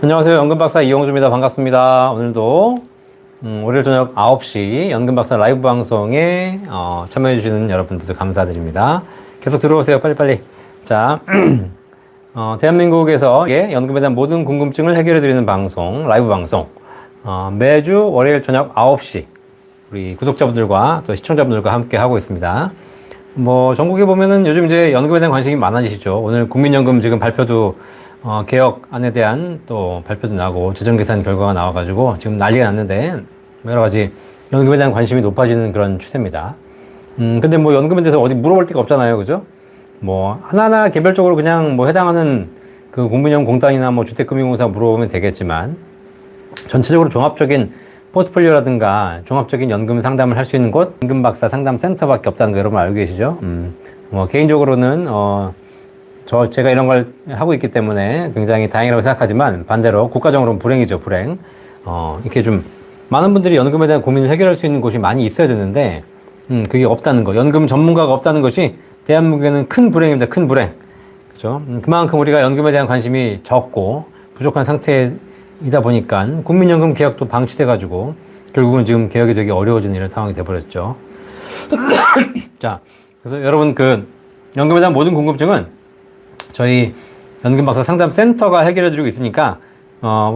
안녕하세요. 연금박사 이용주입니다. 반갑습니다. 오늘도 월요일 저녁 9시 연금박사 라이브 방송에 참여해주시는 여러분들 감사드립니다. 계속 들어오세요. 빨리빨리. 자, 대한민국에서 연금에 대한 모든 궁금증을 해결해드리는 방송, 라이브 방송. 매주 월요일 저녁 9시 우리 구독자분들과 또 시청자분들과 함께 하고 있습니다. 전국에 보면은 요즘 이제 연금에 대한 관심이 많아지시죠. 오늘 국민연금 지금 발표도 개혁안에 대한 또 발표도 나고 재정계산 결과가 나와가지고 지금 난리가 났는데 여러 가지 연금에 대한 관심이 높아지는 그런 추세입니다. 근데 연금에 대해서 어디 물어볼 데가 없잖아요. 그죠? 하나하나 개별적으로 그냥 해당하는 그 국민연금 공단이나 주택금융공사 물어보면 되겠지만 전체적으로 종합적인 포트폴리오라든가 종합적인 연금 상담을 할 수 있는 곳 연금박사 상담센터밖에 없다는 거 여러분 알고 계시죠? 개인적으로는 제가 이런 걸 하고 있기 때문에 굉장히 다행이라고 생각하지만 반대로 국가적으로는 불행이죠, 불행. 이렇게 좀 많은 분들이 연금에 대한 고민을 해결할 수 있는 곳이 많이 있어야 되는데 그게 없다는 거, 연금 전문가가 없다는 것이 대한민국에는 큰 불행입니다, 큰 불행. 그죠? 그만큼 우리가 연금에 대한 관심이 적고 부족한 상태이다 보니까 국민연금 개혁도 방치돼가지고 결국은 지금 개혁이 되게 어려워지는 이런 상황이 돼버렸죠. 자, 그래서 여러분 연금에 대한 모든 궁금증은 저희 연금박사 상담센터가 해결해드리고 있으니까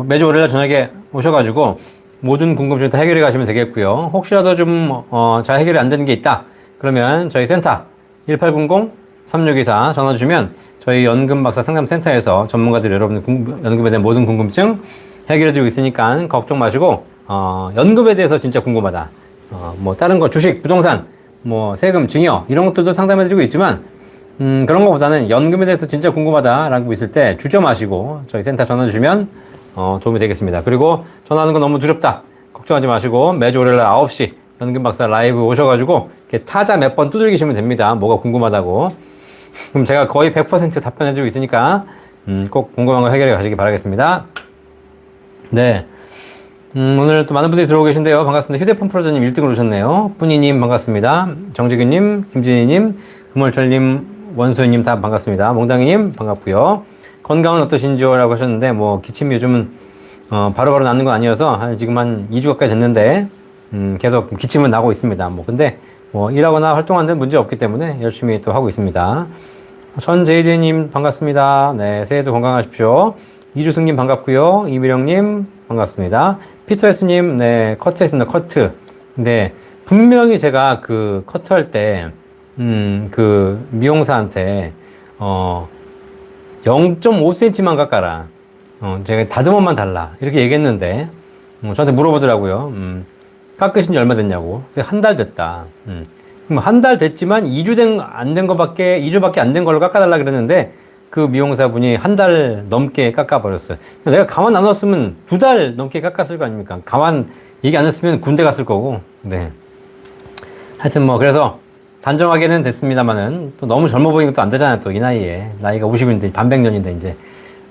매주 월요일 저녁에 오셔가지고 모든 궁금증 다 해결해 가시면 되겠고요. 혹시라도 좀 잘 해결이 안 되는 게 있다 그러면 저희 센터 1800-3624 전화 주시면 저희 연금박사 상담센터에서 전문가들이 여러분 연금에 대한 모든 궁금증 해결해드리고 있으니까 걱정 마시고 연금에 대해서 진짜 궁금하다. 다른 거 주식, 부동산, 세금, 증여 이런 것들도 상담해드리고 있지만 그런 것보다는 연금에 대해서 진짜 궁금하다라고 있을 때 주저 마시고 저희 센터 전화 주시면 도움이 되겠습니다. 그리고 전화하는 거 너무 두렵다 걱정하지 마시고 매주 월요일 9시 연금박사 라이브 오셔가지고 이렇게 타자 몇 번 두들기시면 됩니다. 뭐가 궁금하다고. 그럼 제가 거의 100% 답변해주고 있으니까 꼭 궁금한 거 해결해 가시기 바라겠습니다. 네. 오늘 또 많은 분들이 들어오고 계신데요. 반갑습니다. 휴대폰 프로저님 1등을 오셨네요. 뿌니님 반갑습니다. 정재균님, 김진희님, 금월철님, 원소희님 다 반갑습니다. 몽당이님 반갑고요. 건강은 어떠신지요? 라고 하셨는데 기침이 요즘은 바로바로 나는 건 아니어서 지금 한 2주 가까이 됐는데 계속 기침은 나고 있습니다. 근데 일하거나 활동하는 데는 문제 없기 때문에 열심히 또 하고 있습니다. 전재희재님 반갑습니다. 네, 새해도 건강하십시오. 이주승님 반갑고요. 이미령님 반갑습니다. 피터에스님, 네, 커트 했습니다. 커트. 근데 분명히 제가 커트할 때 미용사한테 0.5cm만 깎아라. 제가 다듬어만 달라. 이렇게 얘기했는데 저한테 물어보더라고요. 깎으신 지 얼마 됐냐고. 한 달 됐다. 그럼 한 달 됐지만 2주밖에 안 된 걸로 깎아달라 그랬는데 그 미용사분이 한 달 넘게 깎아버렸어요. 내가 가만 안 뒀으면 2달 넘게 깎았을 거 아닙니까? 가만 얘기 안 했으면 군대 갔을 거고. 네. 하여튼 그래서 단정하게는 됐습니다만은 또 너무 젊어 보이는 것도 안 되잖아요. 또 이 나이에. 나이가 50인데 반백년인데 이제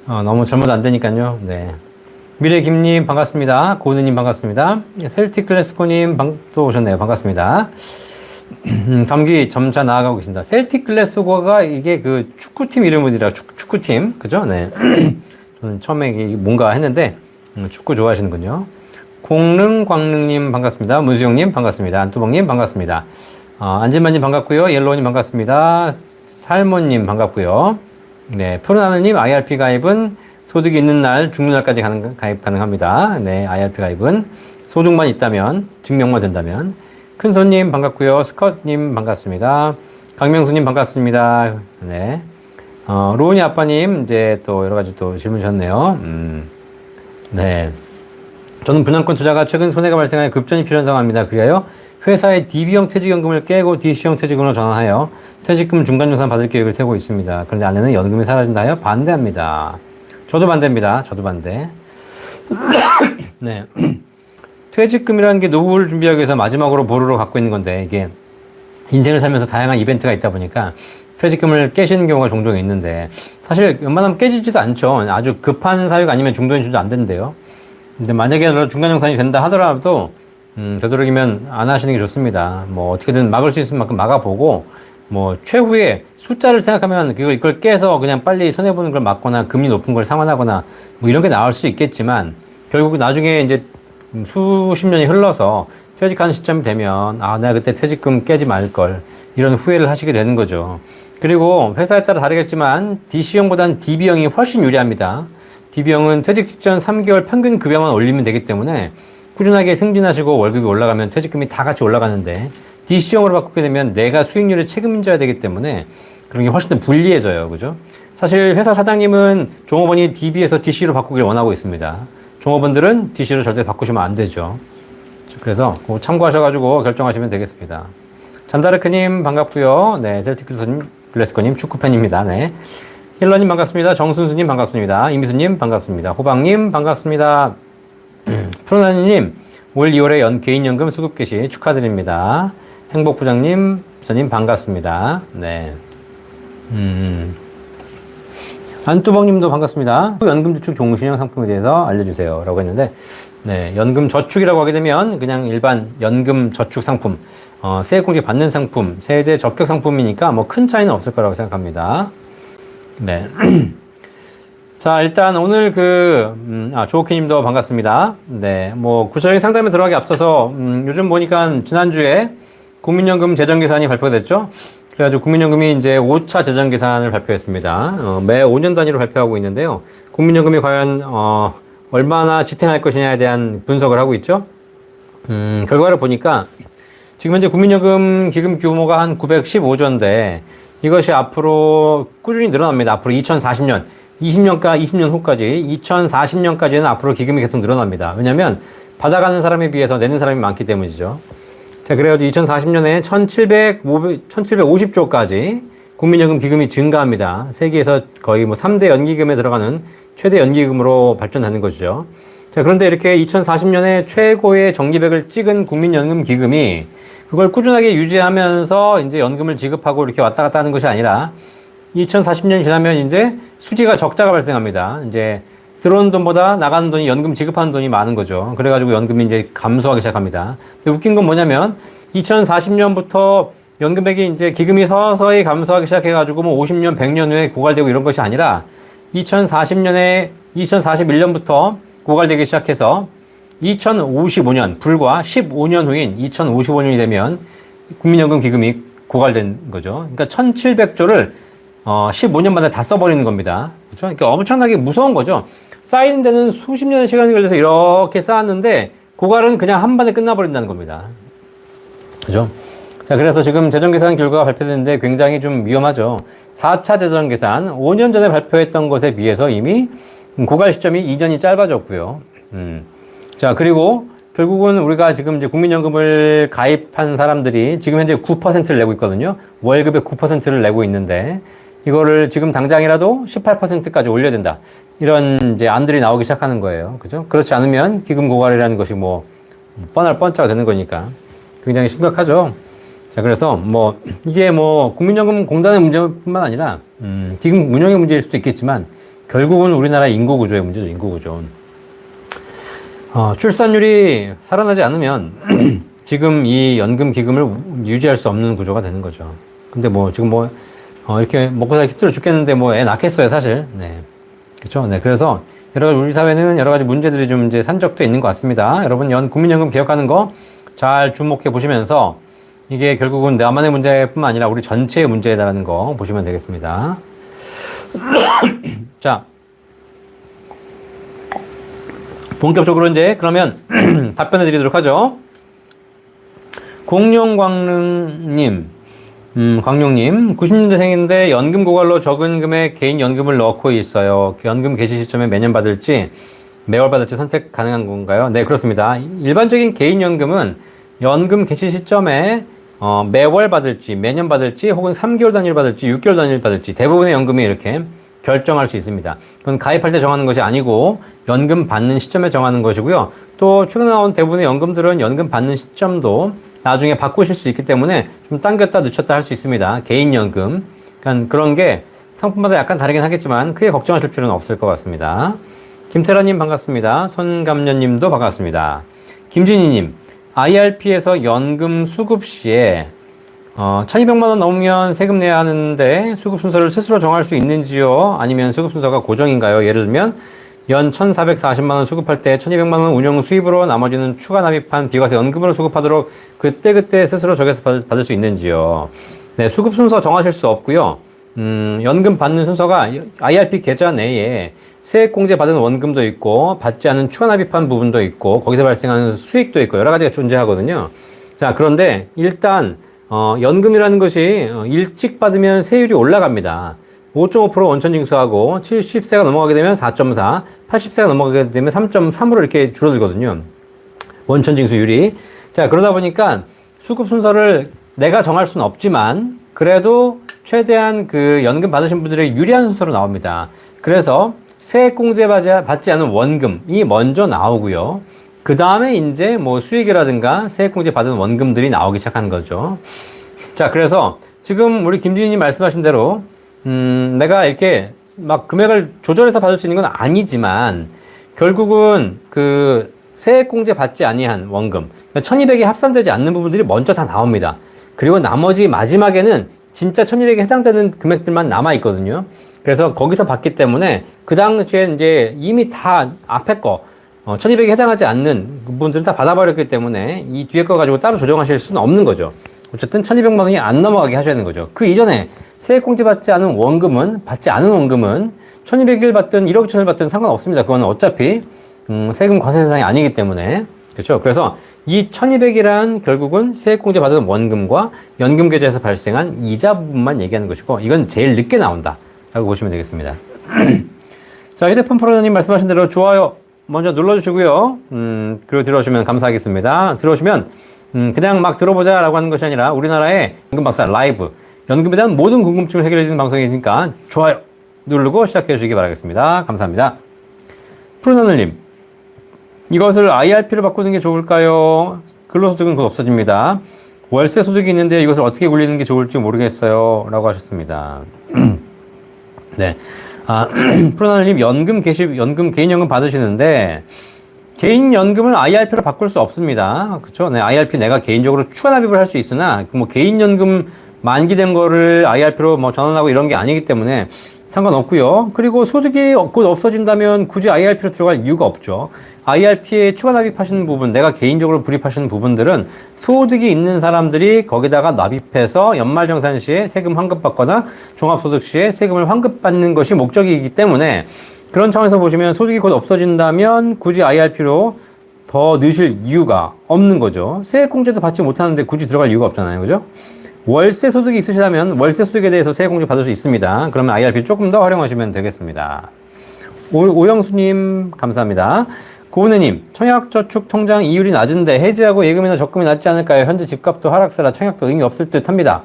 너무 젊어도 안 되니까요. 네. 미래김님 반갑습니다. 고은님 반갑습니다. 셀틱 글래스코님 또 오셨네요. 반갑습니다. 감기 점차 나아가고 있습니다. 셀틱 글래스고가 이게 축구팀 이름이라 축구팀 그죠? 네. 저는 처음에 이게 뭔가 했는데 축구 좋아하시는군요. 공릉광릉님 반갑습니다. 문수영님 반갑습니다. 안뚜벅님 반갑습니다. 안진만님 반갑고요. 옐로우님 반갑습니다. 살모님 반갑고요. 네, 푸른하늘님 IRP 가입은 소득이 있는 날 죽는 날까지 가입 가능합니다. 네, IRP 가입은 소득만 있다면 증명만 된다면. 큰손님 반갑고요. 스컷님 반갑습니다. 강명수님 반갑습니다. 네, 로운이 아빠님 이제 또 여러 가지 또 질문 주셨네요. 네, 저는 분양권 투자가 최근 손해가 발생하여 급전이 필요한 상황입니다. 그리하여 회사의 DB형 퇴직연금을 깨고 DC형 퇴직금으로 전환하여 퇴직금 중간정산 받을 계획을 세우고 있습니다. 그런데 아내는 연금이 사라진다 하여 반대합니다. 저도 반대입니다. 저도 반대. 네. 퇴직금이라는 게 노후를 준비하기 위해서 마지막으로 보루로 갖고 있는 건데 이게 인생을 살면서 다양한 이벤트가 있다 보니까 퇴직금을 깨시는 경우가 종종 있는데 사실 웬만하면 깨지지도 않죠. 아주 급한 사유가 아니면 중도인출도 안 된대요. 근데 만약에 중간정산이 된다 하더라도 되도록이면 안 하시는 게 좋습니다. 어떻게든 막을 수 있을 만큼 막아보고 뭐 최후의 숫자를 생각하면 이걸 깨서 그냥 빨리 손해보는 걸 막거나 금리 높은 걸 상환하거나 뭐 이런 게 나올 수 있겠지만 결국 나중에 이제 수십 년이 흘러서 퇴직하는 시점이 되면 아, 내가 그때 퇴직금 깨지 말걸 이런 후회를 하시게 되는 거죠. 그리고 회사에 따라 다르겠지만 DC형보다는 DB형이 훨씬 유리합니다. DB형은 퇴직 직전 3개월 평균 급여만 올리면 되기 때문에 꾸준하게 승진하시고 월급이 올라가면 퇴직금이 다 같이 올라가는데 DC형으로 바꾸게 되면 내가 수익률에 책임져야 되기 때문에 그런 게 훨씬 더 불리해져요. 그죠? 사실 회사 사장님은 종업원이 DB에서 DC로 바꾸기를 원하고 있습니다. 종업원들은 DC로 절대 바꾸시면 안 되죠. 그래서 그거 참고하셔가지고 결정하시면 되겠습니다. 잔다르크님 반갑고요. 네, 셀틱 글래스코님 축구팬입니다. 네. 힐러님 반갑습니다. 정순수님 반갑습니다. 이미수님 반갑습니다. 호박님 반갑습니다. 프로나니님 올 2월에 개인연금 수급 개시 축하드립니다. 행복부장님, 부사님 반갑습니다. 네. 안뚜벅님도 반갑습니다. 연금저축 종신형 상품에 대해서 알려주세요. 라고 했는데, 네. 연금저축이라고 하게 되면 그냥 일반 연금저축 상품, 세액공제 받는 상품, 세제 적격 상품이니까 뭐 큰 차이는 없을 거라고 생각합니다. 네. 자, 일단 오늘 조오키님도 반갑습니다. 네. 뭐, 구체적인 상담에 들어가기 앞서서, 요즘 보니까 지난주에 국민연금 재정계산이 발표됐죠? 그래가지고 국민연금이 이제 5차 재정계산을 발표했습니다. 매 5년 단위로 발표하고 있는데요. 국민연금이 과연, 얼마나 지탱할 것이냐에 대한 분석을 하고 있죠? 결과를 보니까 지금 현재 국민연금 기금 규모가 한 915조인데 이것이 앞으로 꾸준히 늘어납니다. 앞으로 2040년, 20년 후까지, 2040년까지는 앞으로 기금이 계속 늘어납니다. 왜냐면 받아가는 사람에 비해서 내는 사람이 많기 때문이죠. 자, 그래가지고 2040년에 1750조까지 국민연금 기금이 증가합니다. 세계에서 거의 뭐 3대 연기금에 들어가는 최대 연기금으로 발전하는 것이죠. 자, 그런데 이렇게 2040년에 최고의 정기백을 찍은 국민연금 기금이 그걸 꾸준하게 유지하면서 이제 연금을 지급하고 이렇게 왔다 갔다 하는 것이 아니라 2040년이 지나면 이제 수지가 적자가 발생합니다. 이제 들어오는 돈보다 나가는 돈이 연금 지급하는 돈이 많은 거죠. 그래가지고 연금이 이제 감소하기 시작합니다. 근데 웃긴 건 뭐냐면 2040년부터 연금액이 이제 기금이 서서히 감소하기 시작해가지고 뭐 50년, 100년 후에 고갈되고 이런 것이 아니라 2041년부터 고갈되기 시작해서 2055년, 불과 15년 후인 2055년이 되면 국민연금 기금이 고갈된 거죠. 그러니까 1700조를 15년 만에 다 써버리는 겁니다. 그렇죠? 그러니까 엄청나게 무서운 거죠. 쌓이는 데는 수십 년의 시간이 걸려서 이렇게 쌓았는데 고갈은 그냥 한 번에 끝나버린다는 겁니다. 그죠? 자, 그래서 지금 재정계산 결과가 발표됐는데 굉장히 좀 위험하죠. 4차 재정계산 5년 전에 발표했던 것에 비해서 이미 고갈 시점이 2년이 짧아졌고요. 자, 그리고 결국은 우리가 지금 이제 국민연금을 가입한 사람들이 지금 현재 9%를 내고 있거든요. 월급의 9%를 내고 있는데 이거를 지금 당장이라도 18%까지 올려야 된다. 이런 이제 안들이 나오기 시작하는 거예요. 그죠? 그렇지 않으면 기금 고갈이라는 것이 뭐 뻔할 뻔짜가 되는 거니까 굉장히 심각하죠. 자, 그래서 뭐 이게 뭐 국민연금 공단의 문제뿐만 아니라 기금 운영의 문제일 수도 있겠지만 결국은 우리나라 인구 구조의 문제죠. 인구 구조. 출산율이 살아나지 않으면 지금 이 연금 기금을 유지할 수 없는 구조가 되는 거죠. 근데 뭐 지금 뭐 이렇게 먹고 살기 힘들어 죽겠는데 뭐 애 낳겠어요, 사실. 네. 그렇죠. 네. 그래서 우리 사회는 여러 가지 문제들이 좀 이제 산적돼 있는 것 같습니다. 여러분 국민연금 개혁하는 거 잘 주목해 보시면서 이게 결국은 나만의 문제뿐만 아니라 우리 전체의 문제다라는 거 보시면 되겠습니다. 자. 본격적으로 이제 그러면 답변해 드리도록 하죠. 공룡광릉님, 광룡님, 90년대생인데 연금 고갈로 적은 금액 개인 연금을 넣고 있어요. 연금 개시 시점에 매년 받을지 매월 받을지 선택 가능한 건가요? 네, 그렇습니다. 일반적인 개인 연금은 연금 개시 시점에 매월 받을지 매년 받을지 혹은 3개월 단위로 받을지 6개월 단위로 받을지 대부분의 연금이 이렇게 결정할 수 있습니다. 그건 가입할 때 정하는 것이 아니고 연금 받는 시점에 정하는 것이고요. 또 최근에 나온 대부분의 연금들은 연금 받는 시점도 나중에 바꾸실 수 있기 때문에 좀 당겼다 늦췄다 할 수 있습니다. 개인연금. 그러니까 그런 게 상품마다 약간 다르긴 하겠지만 크게 걱정하실 필요는 없을 것 같습니다. 김태라님 반갑습니다. 손감년님도 반갑습니다. 김진희님, IRP에서 연금 수급 시에 1200만 원 넘으면 세금 내야 하는데 수급 순서를 스스로 정할 수 있는지요? 아니면 수급 순서가 고정인가요? 예를 들면 연 1440만 원 수급할 때 1200만 원 운영 수입으로 나머지는 추가 납입한 비과세 연금으로 수급하도록 그때그때 스스로 정해서 받을 수 있는지요? 네, 수급 순서 정하실 수 없고요. 연금 받는 순서가 IRP 계좌 내에 세액공제 받은 원금도 있고 받지 않은 추가 납입한 부분도 있고 거기서 발생하는 수익도 있고 여러 가지가 존재하거든요. 자, 그런데 일단 연금이라는 것이 일찍 받으면 세율이 올라갑니다. 5.5% 원천징수하고 70세가 넘어가게 되면 4.4, 80세가 넘어가게 되면 3.3으로 이렇게 줄어들거든요. 원천징수율이. 자, 그러다 보니까 수급 순서를 내가 정할 수는 없지만 그래도 최대한 그 연금 받으신 분들의 유리한 순서로 나옵니다. 그래서 세액공제 받지 않은 원금이 먼저 나오고요. 그 다음에 이제 뭐 수익이라든가 세액공제 받은 원금들이 나오기 시작한 거죠. 자, 그래서 지금 우리 김진희님 말씀하신 대로 내가 이렇게 막 금액을 조절해서 받을 수 있는 건 아니지만 결국은 그 세액공제 받지 아니한 원금 1200이 합산되지 않는 부분들이 먼저 다 나옵니다. 그리고 나머지 마지막에는 진짜 1200에 해당되는 금액들만 남아 있거든요. 그래서 거기서 받기 때문에 그 당시에 이제 이미 다 앞에 거 1200에 해당하지 않는 부분들은 다 받아버렸기 때문에 이 뒤에 거 가지고 따로 조정하실 수는 없는 거죠. 어쨌든 1200만 원이 안 넘어가게 하셔야 되는 거죠. 그 이전에 세액공제 받지 않은 원금은, 받지 않은 원금은 1200을 받든 1억 2천을 받든 상관없습니다. 그건 어차피 세금 과세 대상이 아니기 때문에. 그렇죠. 그래서 이 1200이란 결국은 세액공제 받은 원금과 연금 계좌에서 발생한 이자 부분만 얘기하는 것이고 이건 제일 늦게 나온다 라고 보시면 되겠습니다. 자, 휴대폰 프로님 말씀하신 대로 좋아요 먼저 눌러주시고요. 그리고 들어오시면 감사하겠습니다. 들어오시면 그냥 막 들어보자 라고 하는 것이 아니라 우리나라의 연금박사 라이브 연금에 대한 모든 궁금증을 해결해주는 방송이니까 좋아요 누르고 시작해 주시기 바라겠습니다. 감사합니다. 푸른하늘님, 이것을 IRP로 바꾸는 게 좋을까요? 근로소득은 곧 없어집니다. 월세 소득이 있는데 이것을 어떻게 굴리는 게 좋을지 모르겠어요 라고 하셨습니다. 네. 푸른하늘님, 연금 개인연금 받으시는데 개인연금을 IRP로 바꿀 수 없습니다. 그쵸? 네, IRP 내가 개인적으로 추가 납입을 할 수 있으나 뭐 개인연금 만기된 거를 IRP로 뭐 전환하고 이런 게 아니기 때문에 상관없고요. 그리고 소득이 곧 없어진다면 굳이 IRP로 들어갈 이유가 없죠. IRP에 추가 납입하시는 부분, 내가 개인적으로 불입하시는 부분들은 소득이 있는 사람들이 거기다가 납입해서 연말정산 시에 세금 환급받거나 종합소득 시에 세금을 환급받는 것이 목적이기 때문에 그런 차원에서 보시면 소득이 곧 없어진다면 굳이 IRP로 더 넣으실 이유가 없는 거죠. 세액공제도 받지 못하는데 굳이 들어갈 이유가 없잖아요. 그죠? 월세 소득이 있으시다면 월세 소득에 대해서 세액공제 받을 수 있습니다. 그러면 IRP 조금 더 활용하시면 되겠습니다. 오영수님 감사합니다. 고은혜님, 청약저축통장 이율이 낮은데 해지하고 예금이나 적금이 낫지 않을까요? 현재 집값도 하락세라 청약도 의미 없을 듯 합니다.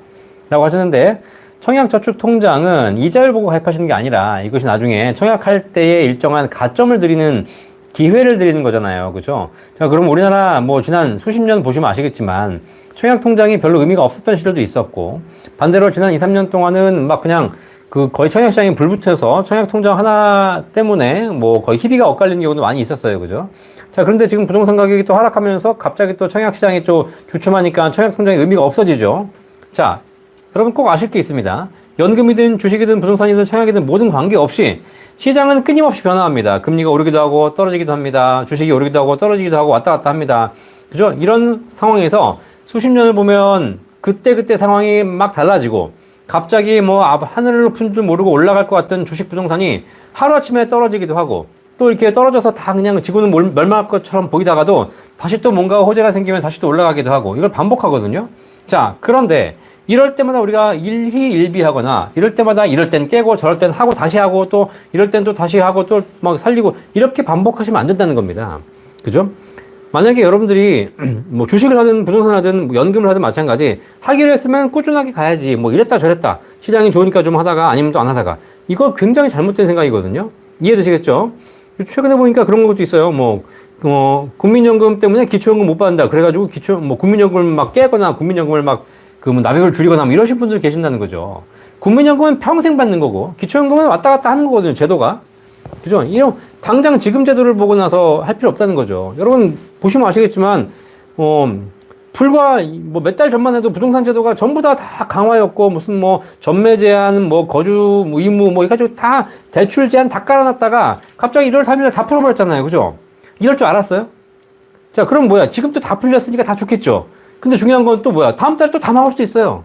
라고 하셨는데 청약저축통장은 이자율 보고 가입하시는 게 아니라 이것이 나중에 청약할 때에 일정한 가점을 드리는 기회를 드리는 거잖아요. 그죠? 자, 그럼 우리나라 뭐 지난 수십 년 보시면 아시겠지만 청약통장이 별로 의미가 없었던 시절도 있었고 반대로 지난 2, 3년 동안은 막 그냥 그 거의 청약시장이 불붙어서 청약통장 하나 때문에 뭐 거의 희비가 엇갈리는 경우도 많이 있었어요. 그죠? 자, 그런데 지금 부동산 가격이 또 하락하면서 갑자기 또 청약시장이 또 주춤하니까 청약통장의 의미가 없어지죠. 자, 여러분 꼭 아실 게 있습니다. 연금이든 주식이든 부동산이든 청약이든 모든 관계없이 시장은 끊임없이 변화합니다. 금리가 오르기도 하고 떨어지기도 합니다. 주식이 오르기도 하고 떨어지기도 하고 왔다 갔다 합니다. 그죠? 이런 상황에서 수십 년을 보면 그때 상황이 막 달라지고 갑자기 뭐 하늘을 높은 줄 모르고 올라갈 것 같던 주식 부동산이 하루아침에 떨어지기도 하고 또 이렇게 떨어져서 다 그냥 지구는 멸망할 것처럼 보이다가도 다시 또 뭔가 호재가 생기면 다시 또 올라가기도 하고 이걸 반복하거든요. 자, 그런데 이럴 때마다 우리가 일희일비하거나 이럴 때마다 이럴 땐 깨고 저럴 땐 하고 다시 하고 또 이럴 땐 또 다시 하고 또 막 살리고 이렇게 반복하시면 안 된다는 겁니다. 그죠? 만약에 여러분들이 뭐 주식을 하든 부동산을 하든 연금을 하든 마찬가지 하기로 했으면 꾸준하게 가야지 뭐 이랬다 저랬다 시장이 좋으니까 좀 하다가 아니면 또 안 하다가 이거 굉장히 잘못된 생각이거든요. 이해되시겠죠? 최근에 보니까 그런 것도 있어요. 국민연금 때문에 기초연금 못 받는다. 그래가지고 국민연금을 막 깨거나 국민연금을 막 뭐 납입을 줄이거나 뭐 이러신 분들 계신다는 거죠. 국민연금은 평생 받는 거고 기초연금은 왔다 갔다 하는 거거든요. 제도가. 그죠? 이런 당장 지금 제도를 보고 나서 할 필요 없다는 거죠. 여러분 보시면 아시겠지만 불과 뭐 몇 달 전만 해도 부동산 제도가 전부 다 강화였고 무슨 뭐 전매 제한 뭐 거주 의무 뭐 이가지고 다 대출 제한 다 깔아놨다가 갑자기 1월 3일 다 풀어버렸잖아요. 그죠? 이럴 줄 알았어요? 자, 그럼 뭐야? 지금 또 다 풀렸으니까 다 좋겠죠? 근데 중요한 건 또 뭐야? 다음 달에 또 다 나올 수도 있어요.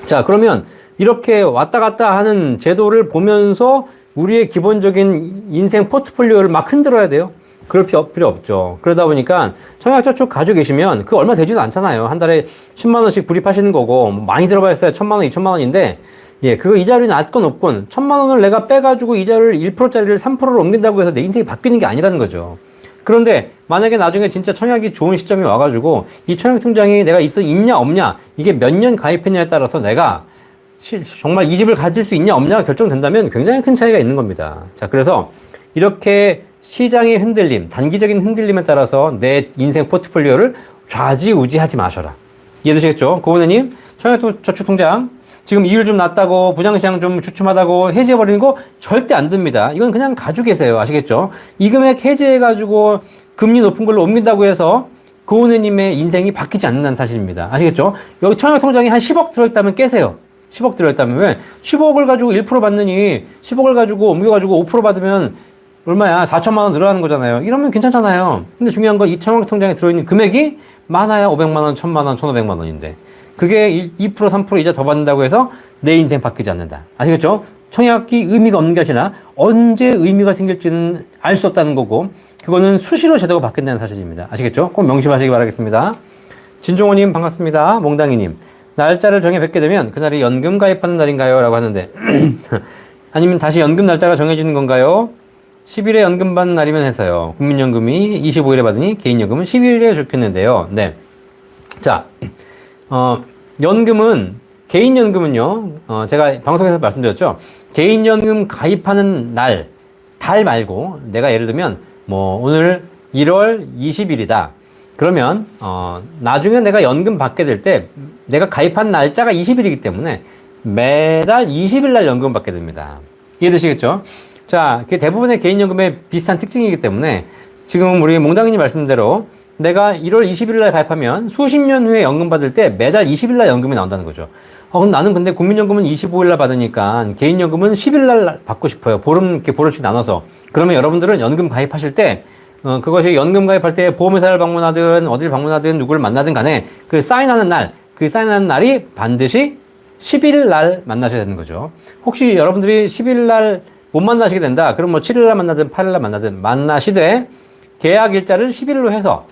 자, 그러면 이렇게 왔다 갔다 하는 제도를 보면서 우리의 기본적인 인생 포트폴리오를 막 흔들어야 돼요. 그럴 필요 없죠. 그러다 보니까 청약저축 가지고 계시면 그 얼마 되지도 않잖아요. 한 달에 10만 원씩 불입하시는 거고 많이 들어봤어요. 1,000만 원, 2,000만 원인데 예, 그거 이자율이 낮건 높건 1,000만 원을 내가 빼가지고 이자를 1%짜리를 3%로 옮긴다고 해서 내 인생이 바뀌는 게 아니라는 거죠. 그런데 만약에 나중에 진짜 청약이 좋은 시점이 와가지고 이 청약통장이 내가 있냐 없냐 이게 몇 년 가입했냐에 따라서 내가 정말 이 집을 가질 수 있냐 없냐가 결정된다면 굉장히 큰 차이가 있는 겁니다. 자, 그래서 이렇게 시장의 흔들림, 단기적인 흔들림에 따라서 내 인생 포트폴리오를 좌지우지하지 마셔라. 이해되시겠죠? 고은혜님, 청약저축통장 지금 이율 좀 낮다고 부장시장 좀 주춤하다고 해지해버리는 거 절대 안 됩니다. 이건 그냥 가지고 계세요. 아시겠죠? 이 금액 해지해가지고 금리 높은 걸로 옮긴다고 해서 고은혜님의 인생이 바뀌지 않는다는 사실입니다. 아시겠죠? 여기 청약통장이 한 10억 들어있다면 깨세요. 10억 들어있다면 왜? 10억을 가지고 1% 받느니 10억을 가지고 옮겨가지고 5% 받으면 얼마야? 4천만 원 늘어나는 거잖아요. 이러면 괜찮잖아요. 근데 중요한 건 이 청약통장에 들어있는 금액이 많아야 500만 원, 1000만 원, 1500만 원인데 그게 2%, 3% 이자 더 받는다고 해서 내 인생 바뀌지 않는다. 아시겠죠? 청약이 의미가 없는 게 아니라 언제 의미가 생길지는 알 수 없다는 거고 그거는 수시로 제도가 바뀐다는 사실입니다. 아시겠죠? 꼭 명심하시기 바라겠습니다. 진종호님 반갑습니다. 몽당이님 날짜를 정해 뵙게 되면 그날이 연금 가입하는 날인가요? 라고 하는데 아니면 다시 연금 날짜가 정해지는 건가요? 10일에 연금 받는 날이면 해서요. 국민연금이 25일에 받으니 개인연금은 11일에 좋겠는데요. 네. 자, 연금은, 개인연금은요, 제가 방송에서 말씀드렸죠. 개인연금 가입하는 날, 달 말고, 내가 예를 들면, 뭐, 오늘 1월 20일이다. 그러면, 나중에 내가 연금 받게 될 때, 내가 가입한 날짜가 20일이기 때문에, 매달 20일 날 연금 받게 됩니다. 이해되시겠죠? 자, 그게 대부분의 개인연금의 비슷한 특징이기 때문에 지금 우리 몽당이님 말씀대로 내가 1월 20일 날 가입하면 수십 년 후에 연금 받을 때 매달 20일 날 연금이 나온다는 거죠. 그럼 나는 근데 국민연금은 25일 날 받으니까 개인연금은 10일 날 받고 싶어요. 이렇게 보름씩 나눠서. 그러면 여러분들은 연금 가입하실 때 그것이 연금 가입할 때 보험회사를 방문하든 어딜 방문하든 누구를 만나든 간에 그 사인하는 날이 반드시 10일 날 만나셔야 되는 거죠. 혹시 여러분들이 10일 날 못 만나시게 된다. 그럼 뭐 7일날 만나든 8일날 만나든 만나시되 계약 일자를 10일로 해서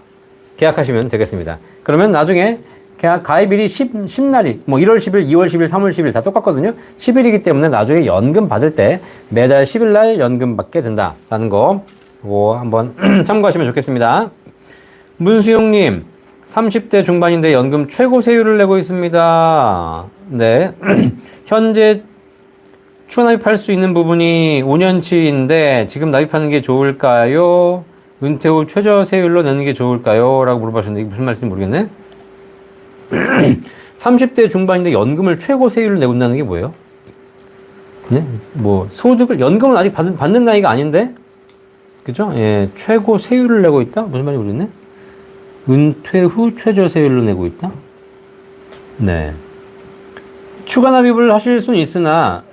계약하시면 되겠습니다. 그러면 나중에 계약 가입일이 10날이 뭐 1월 10일, 2월 10일, 3월 10일 다 똑같거든요. 10일이기 때문에 나중에 연금 받을 때 매달 10일날 연금 받게 된다라는 거 그거 한번 참고하시면 좋겠습니다. 문수용님 30대 중반인데 연금 최고 세율을 내고 있습니다. 네. 현재 추가 납입할 수 있는 부분이 5년치인데 지금 납입하는 게 좋을까요? 은퇴 후 최저 세율로 내는 게 좋을까요? 라고 물어보셨는데 이게 무슨 말인지 모르겠네. 30대 중반인데 연금을 최고 세율로 내고 있다는 게 뭐예요? 네? 뭐 소득을 연금은 아직 받는 나이가 아닌데 그죠? 예, 최고 세율을 내고 있다? 무슨 말인지 모르겠네. 은퇴 후 최저 세율로 내고 있다? 네. 추가 납입을 하실 수는 있으나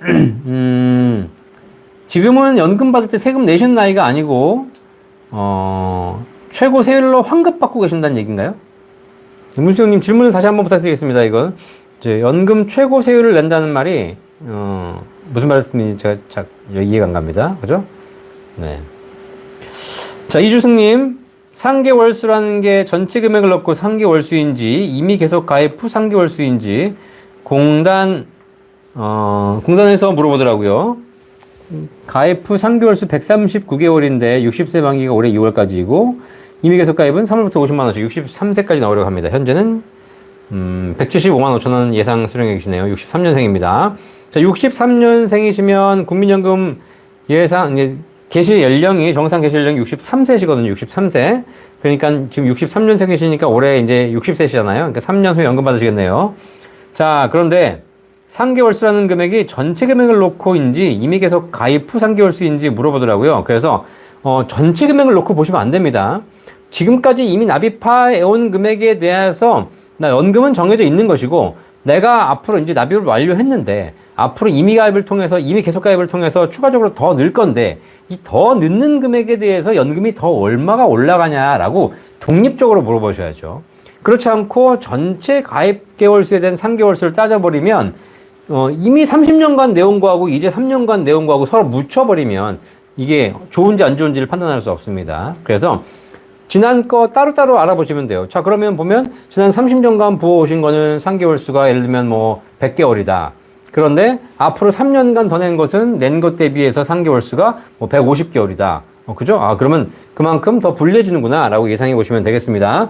지금은 연금 받을 때 세금 내신 나이가 아니고 최고 세율로 환급받고 계신다는 얘기인가요? 문수영님 질문을 다시 한번 부탁드리겠습니다. 이건 이제 연금 최고 세율을 낸다는 말이 무슨 말씀인지 제가 이해가 안 갑니다. 그죠? 네. 자, 이주승님 상계월수라는 게 전체 금액을 넣고 상계월수인지 이미 계속 가입 후 상계월수인지 공단에서 물어보더라고요. 가입 후 3개월수 139개월인데 60세 만기가 올해 2월까지이고 이미 계속 가입은 3월부터 50만원씩 63세까지 나오려고 합니다. 현재는 175만 5천원 예상 수령액이시네요. 63년생입니다. 자, 63년생이시면 국민연금 예상 개시 연령이 정상 개시 연령이 63세시거든요. 63세. 그러니까 지금 63년생이시니까 올해 이제 60세시잖아요. 그러니까 3년 후에 연금 받으시겠네요. 자, 그런데 3개월수라는 금액이 전체 금액을 놓고인지 이미 계속 가입 후 3개월수인지 물어보더라고요. 그래서 전체 금액을 놓고 보시면 안 됩니다. 지금까지 이미 납입해온 금액에 대해서 나 연금은 정해져 있는 것이고 내가 앞으로 이제 납입을 완료했는데 앞으로 이미 가입을 통해서 이미 계속 가입을 통해서 추가적으로 더 늘 건데 이 더 늦는 금액에 대해서 연금이 더 얼마가 올라가냐라고 독립적으로 물어보셔야죠. 그렇지 않고 전체 가입 개월수에 대한 상개월수를 따져버리면 이미 30년간 내온 거하고 이제 3년간 내온 거하고 서로 묻혀버리면 이게 좋은지 안 좋은지를 판단할 수 없습니다. 그래서 지난 거 따로따로 알아보시면 돼요. 자, 그러면 보면 지난 30년간 부어오신 거는 상개월수가 예를 들면 뭐 100개월이다. 그런데 앞으로 3년간 더 낸 것은 낸 것 대비해서 상개월수가 뭐 150개월이다. 그죠? 그러면 그만큼 더 불리해지는구나 라고 예상해 보시면 되겠습니다.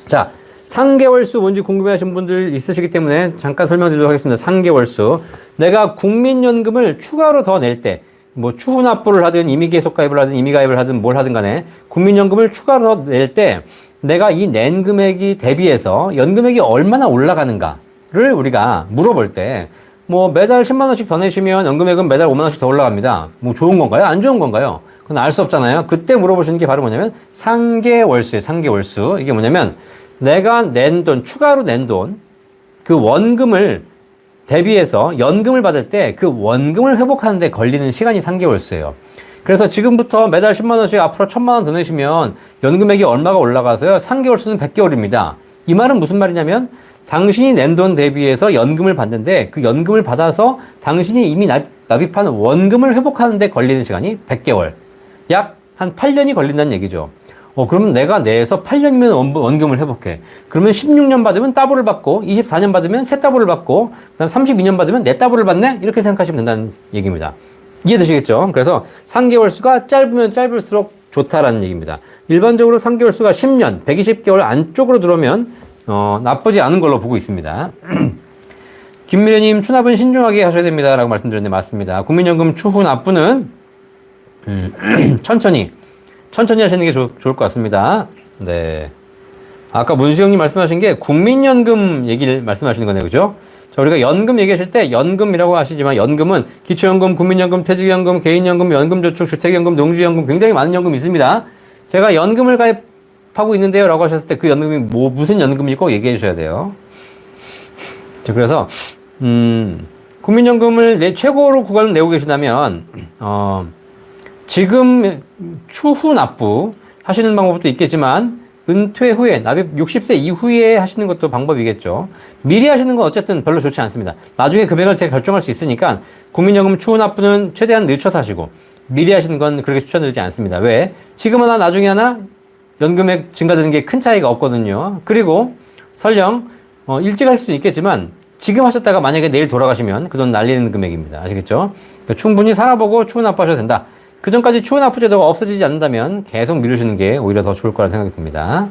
자, 상개월수 뭔지 궁금해하신 분들 있으시기 때문에 잠깐 설명드리도록 하겠습니다. 상개월수. 내가 국민연금을 추가로 더 낼 때, 뭐 추후 납부를 하든 이미 계속 가입을 하든 이미 가입을 하든 뭘 하든 간에 국민연금을 추가로 더 낼 때 내가 이 낸 금액이 대비해서 연금액이 얼마나 올라가는가를 우리가 물어볼 때 뭐 매달 10만 원씩 더 내시면 연금액은 매달 5만 원씩 더 올라갑니다. 뭐 좋은 건가요? 안 좋은 건가요? 그건 알 수 없잖아요. 그때 물어보시는 게 바로 뭐냐면 상개월수예요. 상개월수. 이게 뭐냐면 내가 낸 돈, 추가로 낸 돈, 그 원금을 대비해서 연금을 받을 때 그 원금을 회복하는 데 걸리는 시간이 상개월수예요. 그래서 지금부터 매달 10만 원씩 앞으로 1000만 원 더 내시면 연금액이 얼마가 올라가서요? 상개월수는 100개월입니다. 이 말은 무슨 말이냐면 당신이 낸 돈 대비해서 연금을 받는데 그 연금을 받아서 당신이 이미 납입한 원금을 회복하는 데 걸리는 시간이 100개월. 약 한 8년이 걸린다는 얘기죠. 그러면 내가 내에서 8년이면 원금을 회복해. 그러면 16년 받으면 따블을 받고, 24년 받으면 세 따블을 받고, 그 다음 32년 받으면 네 따블을 받네? 이렇게 생각하시면 된다는 얘기입니다. 이해되시겠죠? 그래서 상개월수가 짧으면 짧을수록 좋다라는 얘기입니다. 일반적으로 상개월수가 10년, 120개월 안쪽으로 들어오면, 나쁘지 않은 걸로 보고 있습니다. 김미래님, 추납은 신중하게 하셔야 됩니다. 라고 말씀드렸는데 맞습니다. 국민연금 추후 납부는, 천천히 하시는 게 좋을 것 같습니다. 네. 아까 문수영님 말씀하신 게 국민연금 얘기를 말씀하시는 거네요. 그죠? 자, 우리가 연금 얘기하실 때 연금이라고 하시지만 연금은 기초연금, 국민연금, 퇴직연금, 개인연금, 연금저축, 주택연금, 농지연금 굉장히 많은 연금이 있습니다. 제가 연금을 가입하고 있는데요. 라고 하셨을 때 그 연금이 무슨 연금인지 꼭 얘기해 주셔야 돼요. 자, 그래서, 국민연금을 최고로 구간을 내고 계시다면, 지금 추후 납부 하시는 방법도 있겠지만 은퇴 후에 납입 60세 이후에 하시는 것도 방법이겠죠. 미리 하시는 건 어쨌든 별로 좋지 않습니다. 나중에 금액을 제가 결정할 수 있으니까 국민연금 추후 납부는 최대한 늦춰서 하시고 미리 하시는 건 그렇게 추천드리지 않습니다. 왜? 지금 하나 나중에 하나 연금액 증가되는 게 큰 차이가 없거든요. 그리고 설령 일찍 할 수도 있겠지만 지금 하셨다가 만약에 내일 돌아가시면 그 돈 날리는 금액입니다. 아시겠죠? 그러니까 충분히 살아보고 추후 납부하셔도 된다. 그 전까지 추후 납부 제도가 없어지지 않는다면 계속 미루시는 게 오히려 더 좋을 거라 생각이 듭니다.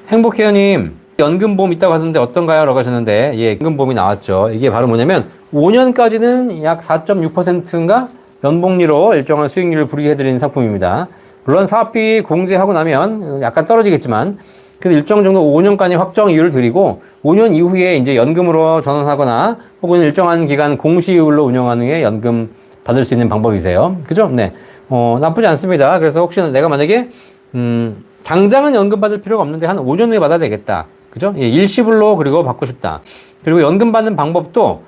행복해요님, 연금보험 있다고 하던데 어떤가요? 라고 하셨는데, 예, 연금보험이 나왔죠. 이게 바로 뭐냐면, 5년까지는 약 4.6%인가? 연복리로 일정한 수익률을 부리게 해드리는 상품입니다. 물론 사업비 공제하고 나면 약간 떨어지겠지만, 그래도 일정 정도 5년까지 확정 이율을 드리고, 5년 이후에 이제 연금으로 전환하거나, 혹은 일정한 기간 공시이율로 운영한 후에 연금 받을 수 있는 방법이세요. 그죠? 네. 나쁘지 않습니다. 그래서 혹시나 내가 만약에, 당장은 연금 받을 필요가 없는데 한 5년 후에 받아야 되겠다. 그죠? 예, 일시불로 그리고 받고 싶다. 그리고 연금 받는 방법도,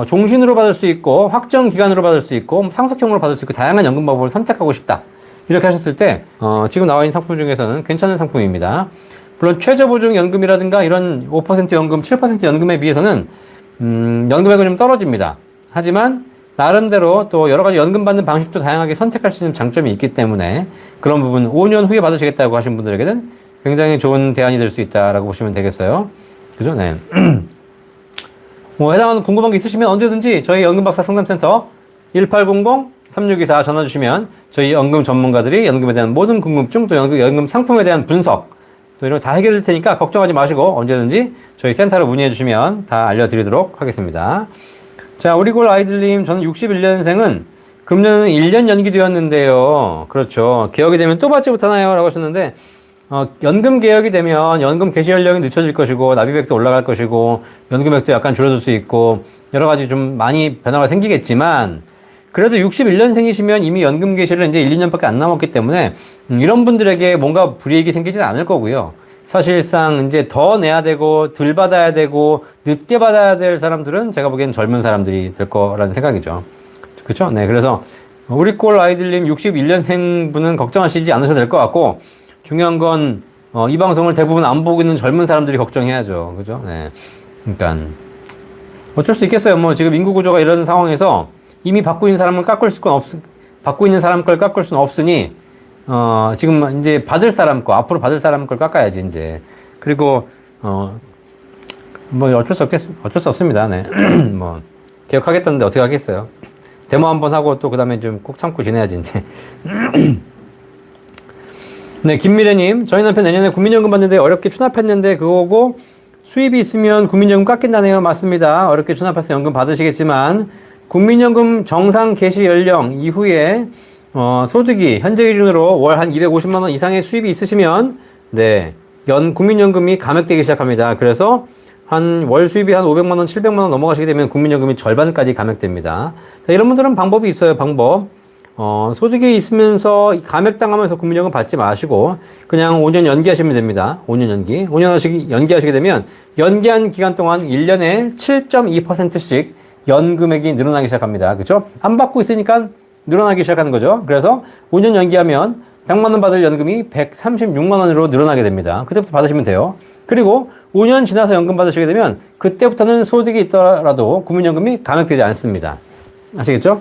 종신으로 받을 수 있고, 확정 기간으로 받을 수 있고, 상속형으로 받을 수 있고, 다양한 연금 방법을 선택하고 싶다. 이렇게 하셨을 때, 지금 나와 있는 상품 중에서는 괜찮은 상품입니다. 물론 최저보증연금이라든가 이런 5% 연금, 7% 연금에 비해서는, 연금액은 좀 떨어집니다. 하지만, 나름대로 또 여러 가지 연금 받는 방식도 다양하게 선택할 수 있는 장점이 있기 때문에 그런 부분 5년 후에 받으시겠다고 하신 분들에게는 굉장히 좋은 대안이 될 수 있다라고 보시면 되겠어요. 그죠? 네. 뭐 해당하는 궁금한 게 있으시면 언제든지 저희 연금박사 상담센터 1800-3624 전화 주시면 저희 연금 전문가들이 연금에 대한 모든 궁금증 또 연금 상품에 대한 분석 또 이런 거 다 해결될 테니까 걱정하지 마시고 언제든지 저희 센터로 문의해 주시면 다 알려드리도록 하겠습니다. 자, 우리골 아이들님, 저는 61년생은 금년은 1년 연기되었는데요. 그렇죠. 개혁이 되면 또 받지 못하나요? 라고 하셨는데, 연금 개혁이 되면 연금 개시 연령이 늦춰질 것이고, 납입액도 올라갈 것이고, 연금액도 약간 줄어들 수 있고, 여러 가지 좀 많이 변화가 생기겠지만, 그래도 61년생이시면 이미 연금 개시를 이제 1, 2년밖에 안 남았기 때문에 이런 분들에게 뭔가 불이익이 생기지는 않을 거고요. 사실상 이제 더 내야 되고 덜 받아야 되고 늦게 받아야 될 사람들은 제가 보기엔 젊은 사람들이 될 거라는 생각이죠. 그렇죠? 네, 그래서 우리 꼴 아이들님 61년생 분은 걱정하시지 않으셔도 될 것 같고 중요한 건 이 방송을 대부분 안 보고 있는 젊은 사람들이 걱정해야죠. 그죠? 네. 그러니까 어쩔 수 있겠어요. 뭐 지금 인구 구조가 이런 상황에서 이미 받고 있는 사람을 받고 있는 사람 걸 깎을 수는 없으니 지금 이제 받을 사람 거 앞으로 받을 사람 걸 깎아야지 이제. 그리고 뭐 어쩔 수 없습니다. 네. 뭐 개혁하겠다는데 어떻게 하겠어요? 데모 한번 하고 또 그다음에 좀 꾹 참고 지내야지 이제. 네, 김미래님, 저희 남편 내년에 국민연금 받는데 어렵게 추납했는데 그거고 수입이 있으면 국민연금 깎인다네요. 맞습니다. 어렵게 추납해서 연금 받으시겠지만 국민연금 정상 개시 연령 이후에 소득이 현재 기준으로 월 한 250만 원 이상의 수입이 있으시면 네, 국민연금이 감액되기 시작합니다. 그래서 한 월 수입이 한 500만 원, 700만 원 넘어가시게 되면 국민연금이 절반까지 감액됩니다. 자, 이런 분들은 방법이 있어요. 방법. 소득이 있으면서 감액당하면서 국민연금 받지 마시고 그냥 5년 연기하시면 됩니다. 5년 연기. 5년 연기하시게 되면 연기한 기간 동안 1년에 7.2%씩 연금액이 늘어나기 시작합니다. 그죠? 안 받고 있으니까 늘어나기 시작하는 거죠. 그래서 5년 연기하면 100만 원 받을 연금이 136만 원으로 늘어나게 됩니다. 그때부터 받으시면 돼요. 그리고 5년 지나서 연금 받으시게 되면 그때부터는 소득이 있더라도 국민연금이 감액되지 않습니다. 아시겠죠?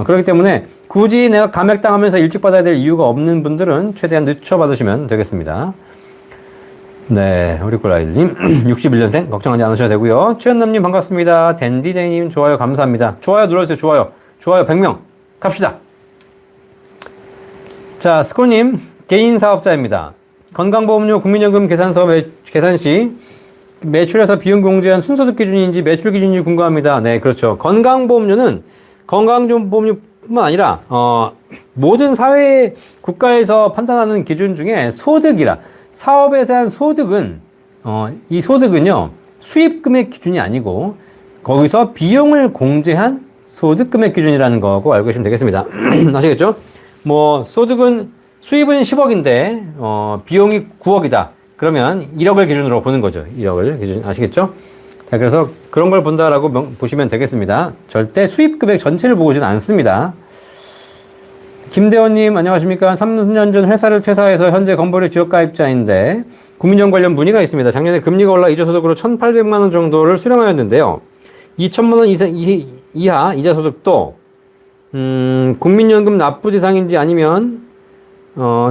그렇기 때문에 굳이 내가 감액당하면서 일찍 받아야 될 이유가 없는 분들은 최대한 늦춰 받으시면 되겠습니다. 네, 우리 꼴아이님 61년생 걱정하지 않으셔도 되고요. 최현남님 반갑습니다. 댄디제이님 좋아요 감사합니다. 좋아요 눌러주세요. 좋아요 100명 갑시다. 자, 스코님 개인 사업자입니다. 건강보험료 국민연금 계산 시 매출에서 비용 공제한 순소득 기준인지 매출 기준인지 궁금합니다. 네, 그렇죠. 건강보험료는 건강보험료뿐만 아니라 모든 사회 국가에서 판단하는 기준 중에 사업에 대한 소득은 이 소득은요 수입금액 기준이 아니고 거기서 비용을 공제한 소득금액 기준이라는 거고 알고 계시면 되겠습니다. 아시겠죠? 뭐 수입은 10억인데 비용이 9억이다. 그러면 1억을 기준으로 보는 거죠. 1억을 기준 아시겠죠? 자, 그래서 그런 걸 본다라고 보시면 되겠습니다. 절대 수입금액 전체를 보지는 않습니다. 김대원님 안녕하십니까? 3년 전 회사를 퇴사해서 현재 건보료 지역가입자인데 국민연금 관련 문의가 있습니다. 작년에 금리가 올라 이자소득으로 1,800만 원 정도를 수령하였는데요. 2천만 원 이하 이자소득도 국민연금 납부 대상인지 아니면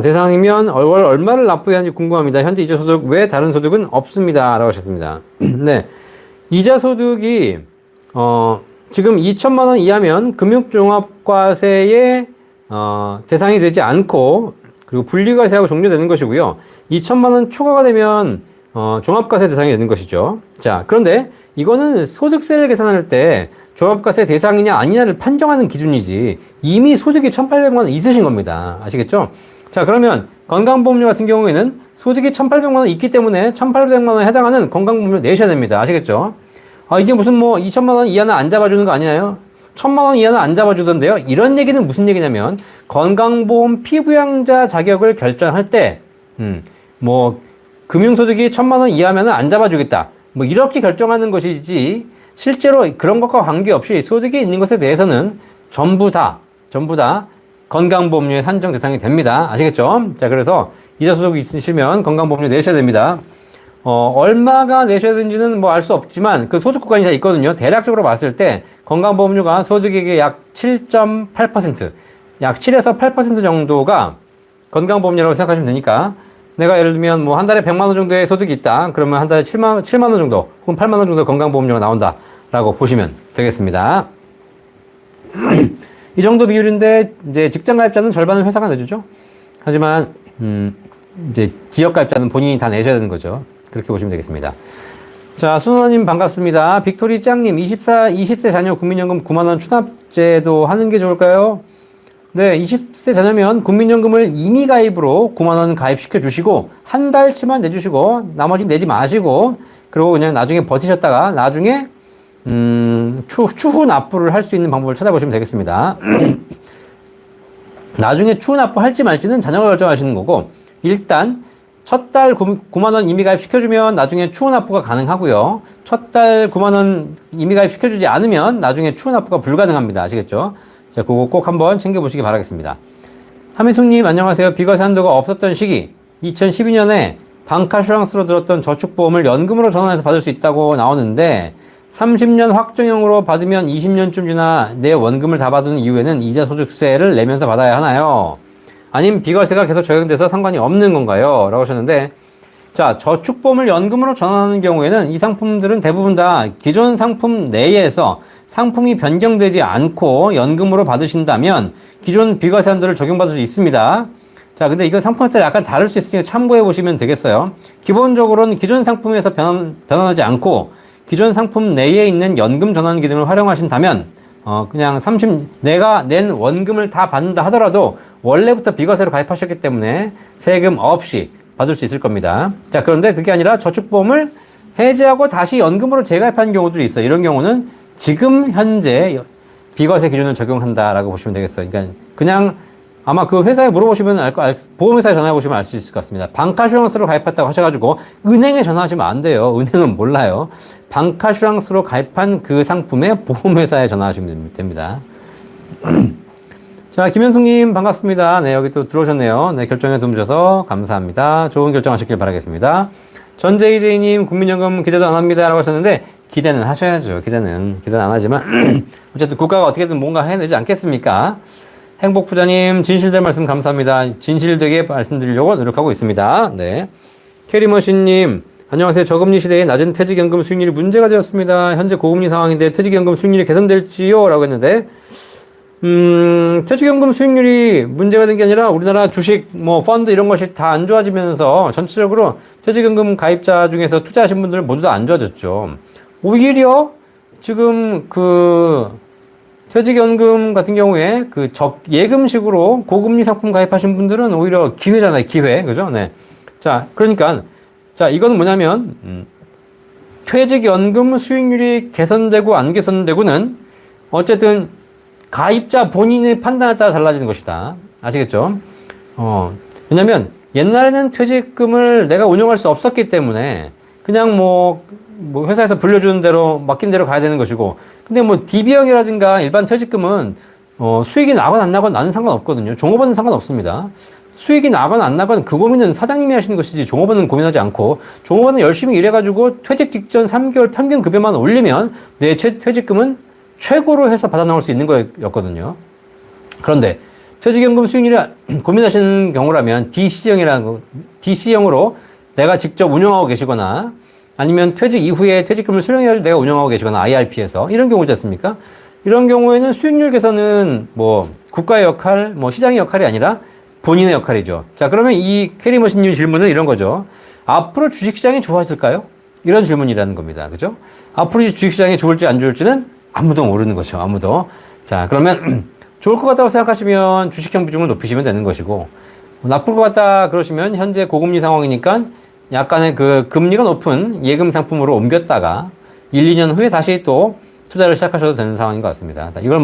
대상이면 월 얼마를 납부해야 하는지 궁금합니다. 현재 이자소득 외 다른 소득은 없습니다. 라고 하셨습니다. 네. 이자소득이 지금 2천만 원 이하면 금융종합과세의 대상이 되지 않고 그리고 분리과세하고 종료되는 것이고요. 2천만 원 초과가 되면 종합과세 대상이 되는 것이죠. 자, 그런데 이거는 소득세를 계산할 때 종합과세 대상이냐 아니냐를 판정하는 기준이지 이미 소득이 1,800만 원 있으신 겁니다. 아시겠죠? 자, 그러면 건강보험료 같은 경우에는 소득이 1,800만 원 있기 때문에 1,800만 원에 해당하는 건강보험료 내셔야 됩니다. 아시겠죠? 이게 무슨 뭐 2천만 원 이하는 안 잡아주는 거 아니나요? 1,000만 원 이하는 안 잡아주던데요. 이런 얘기는 무슨 얘기냐면 건강보험 피부양자 자격을 결정할 때 뭐 금융소득이 1,000만 원 이하면 안 잡아주겠다. 뭐 이렇게 결정하는 것이지 실제로 그런 것과 관계없이 소득이 있는 것에 대해서는 전부 다 건강보험료의 산정 대상이 됩니다. 아시겠죠? 자, 그래서 이자소득이 있으시면 건강보험료 내셔야 됩니다. 얼마가 내셔야 되는지는 뭐 알 수 없지만 그 소득 구간이 다 있거든요. 대략적으로 봤을 때 건강보험료가 소득액의 약 7.8%, 약 7에서 8% 정도가 건강보험료라고 생각하시면 되니까 내가 예를 들면 뭐 한 달에 100만 원 정도의 소득이 있다. 그러면 한 달에 7만 원 정도 혹은 8만 원 정도 건강보험료가 나온다라고 보시면 되겠습니다. 이 정도 비율인데 이제 직장가입자는 절반을 회사가 내주죠. 하지만 이제 지역가입자는 본인이 다 내셔야 되는 거죠. 그렇게 보시면 되겠습니다. 자, 순호님 반갑습니다. 빅토리 짱님 20세 자녀 국민연금 9만 원 추납제도 하는 게 좋을까요? 네, 20세 자녀면 국민연금을 임의 가입으로 9만 원 가입시켜 주시고 한 달치만 내주시고 나머지 내지 마시고 그리고 그냥 나중에 버티셨다가 나중에 추후 납부를 할 수 있는 방법을 찾아보시면 되겠습니다. 나중에 추후 납부할지 말지는 자녀가 결정하시는 거고, 일단 첫 달 9만원 임의가입 시켜주면 나중에 추후 납부가 가능하고요. 첫 달 9만원 임의가입 시켜주지 않으면 나중에 추후 납부가 불가능합니다. 아시겠죠? 자, 그거 꼭 한번 챙겨보시기 바라겠습니다. 하미숙님, 안녕하세요. 비과세 한도가 없었던 시기, 2012년에 방카슈랑스로 들었던 저축보험을 연금으로 전환해서 받을 수 있다고 나오는데, 30년 확정형으로 받으면 20년쯤 지나 내 원금을 다 받은 이후에는 이자 소득세를 내면서 받아야 하나요? 아니면 비과세가 계속 적용돼서 상관이 없는 건가요? 라고 하셨는데, 자, 저축보험을 연금으로 전환하는 경우에는 이 상품들은 대부분 다 기존 상품 내에서 상품이 변경되지 않고 연금으로 받으신다면 기존 비과세 한도를 적용받을 수 있습니다. 자, 근데 이거 상품에 따라 약간 다를 수 있으니까 참고해 보시면 되겠어요. 기본적으로는 기존 상품에서 변환하지 않고 기존 상품 내에 있는 연금 전환 기능을 활용하신다면 그냥 내가 낸 원금을 다 받는다 하더라도 원래부터 비과세로 가입하셨기 때문에 세금 없이 받을 수 있을 겁니다. 자, 그런데 그게 아니라 저축보험을 해지하고 다시 연금으로 재가입하는 경우도 있어요. 이런 경우는 지금 현재 비과세 기준을 적용한다라고 보시면 되겠어요. 그러니까 그냥 아마 그 회사에 물어보시면 보험회사에 전화해 보시면 알 수 있을 것 같습니다. 방카슈랑스로 가입했다고 하셔가지고 은행에 전화하시면 안 돼요. 은행은 몰라요. 방카슈랑스로 가입한 그 상품의 보험회사에 전화하시면 됩니다. 자, 김현숙님 반갑습니다. 네, 여기 또 들어오셨네요. 네, 결정에 도움 주셔서 감사합니다. 좋은 결정하시길 바라겠습니다. 전JJ님, 국민연금 기대도 안 합니다. 라고 하셨는데, 기대는 하셔야죠. 기대는 안 하지만, 어쨌든 국가가 어떻게든 뭔가 해내지 않겠습니까? 행복부자님, 진실된 말씀 감사합니다. 진실되게 말씀드리려고 노력하고 있습니다. 네. 캐리머신님, 안녕하세요. 저금리 시대에 낮은 퇴직연금 수익률이 문제가 되었습니다. 현재 고금리 상황인데 퇴직연금 수익률이 개선될지요? 라고 했는데, 퇴직연금 수익률이 문제가 된 게 아니라 우리나라 주식, 펀드 이런 것이 다 안 좋아지면서 전체적으로 퇴직연금 가입자 중에서 투자하신 분들 모두 다 안 좋아졌죠. 오히려 지금 퇴직연금 같은 경우에 예금식으로 고금리 상품 가입하신 분들은 오히려 기회잖아요, 기회. 그죠? 네. 자, 그러니까, 자, 이건 뭐냐면, 퇴직연금 수익률이 개선되고 안 개선되고는 어쨌든 가입자 본인의 판단에 따라 달라지는 것이다. 아시겠죠? 왜냐면 옛날에는 퇴직금을 내가 운용할 수 없었기 때문에 그냥 회사에서 불려주는 대로 맡긴 대로 가야 되는 것이고, 근데 DB형이라든가 일반 퇴직금은 수익이 나건 안 나건 나는 상관없거든요. 종업원은 상관없습니다. 수익이 나건 안 나건 그 고민은 사장님이 하시는 것이지 종업원은 고민하지 않고, 종업원은 열심히 일해가지고 퇴직 직전 3개월 평균 급여만 올리면 내 퇴직금은 최고로 해서 받아 나올 수 있는 거였거든요. 그런데 퇴직연금 수익률이 고민하시는 경우라면 DC형으로 내가 직접 운영하고 계시거나 아니면 퇴직 이후에 퇴직금을 수령해야 내가 운영하고 계시거나 IRP에서 이런 경우지 않습니까? 이런 경우에는 수익률 개선은 국가의 역할, 시장의 역할이 아니라 본인의 역할이죠. 자, 그러면 이 캐리머신님 질문은 이런 거죠. 앞으로 주식시장이 좋아질까요? 이런 질문이라는 겁니다. 그죠? 앞으로 주식시장이 좋을지 안 좋을지는 아무도 모르는 거죠. 아무도. 자, 그러면 좋을 것 같다고 생각하시면 주식형 비중을 높이시면 되는 것이고, 나쁠 것 같다 그러시면 현재 고금리 상황이니까 약간의 금리가 높은 예금 상품으로 옮겼다가 1, 2년 후에 다시 또 투자를 시작하셔도 되는 상황인 것 같습니다. 자, 이걸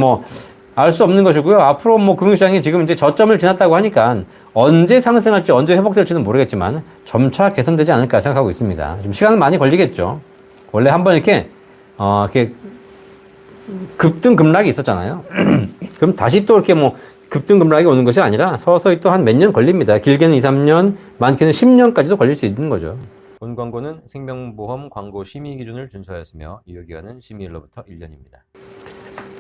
알 수 없는 것이고요. 앞으로 금융시장이 지금 이제 저점을 지났다고 하니까 언제 상승할지 언제 회복될지는 모르겠지만 점차 개선되지 않을까 생각하고 있습니다. 좀 시간은 많이 걸리겠죠. 원래 한번 이렇게 급등 급락이 있었잖아요. 그럼 다시 또 이렇게 급등 급락이 오는 것이 아니라 서서히 또 한 몇 년 걸립니다. 길게는 2, 3년, 많게는 10년까지도 걸릴 수 있는 거죠. 본 광고는 생명보험 광고 심의 기준을 준수하였으며 유효기간은 심의일로부터 1년입니다.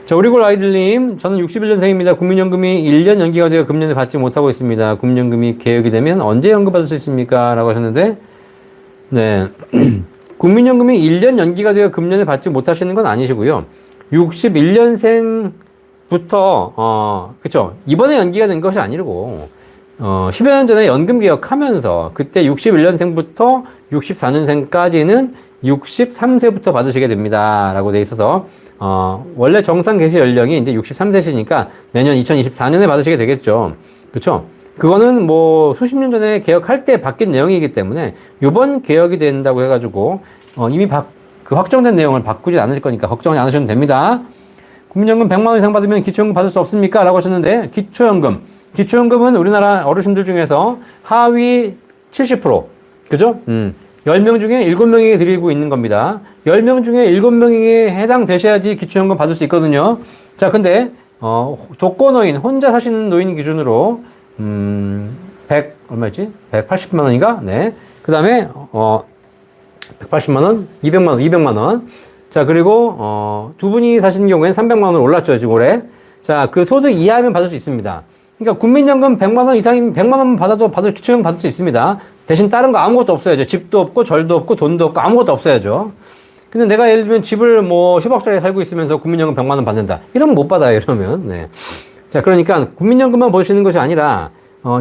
자, 우리골 아이들님, 저는 61년생입니다. 국민연금이 1년 연기가 되어 금년에 받지 못하고 있습니다. 국민연금이 개혁이 되면 언제 연금받을 수 있습니까? 라고 하셨는데, 네. 국민연금이 1년 연기가 되어 금년에 받지 못하시는 건 아니시고요. 61년생부터, 그쵸. 이번에 연기가 된 것이 아니고, 10여 년 전에 연금 개혁하면서, 그때 61년생부터 64년생까지는 63세부터 받으시게 됩니다. 라고 돼 있어서, 원래 정상 개시 연령이 이제 63세시니까 내년 2024년에 받으시게 되겠죠. 그쵸? 그거는 수십 년 전에 개혁할 때 바뀐 내용이기 때문에, 요번 개혁이 된다고 해가지고, 이미 그 확정된 내용을 바꾸지 않을 거니까 걱정하지 않으셔도 됩니다. 국민연금 100만 원 이상 받으면 기초연금 받을 수 없습니까? 라고 하셨는데, 기초연금은 우리나라 어르신들 중에서 하위 70%, 그죠? 10명 중에 7명에게 드리고 있는 겁니다. 10명 중에 7명에게 해당되셔야지 기초연금 받을 수 있거든요. 자, 근데, 독거노인, 혼자 사시는 노인 기준으로, 얼마였지? 180만 원인가? 네. 그 다음에, 180만 원, 200만 원, 200만 원. 자, 그리고, 두 분이 사시는 경우에는 300만 원 올랐죠, 지금 올해. 자, 그 소득 이하면 받을 수 있습니다. 그러니까 국민연금 100만 원 이상이면 100만 원만 받아도 기초연금 받을 수 있습니다. 대신 다른 거 아무것도 없어야죠. 집도 없고, 절도 없고, 돈도 없고, 아무것도 없어야죠. 근데 내가 예를 들면 집을 뭐 10억짜리 살고 있으면서 국민연금 100만 원 받는다. 이러면 못 받아요, 이러면. 네. 자, 그러니까 국민연금만 보시는 것이 아니라,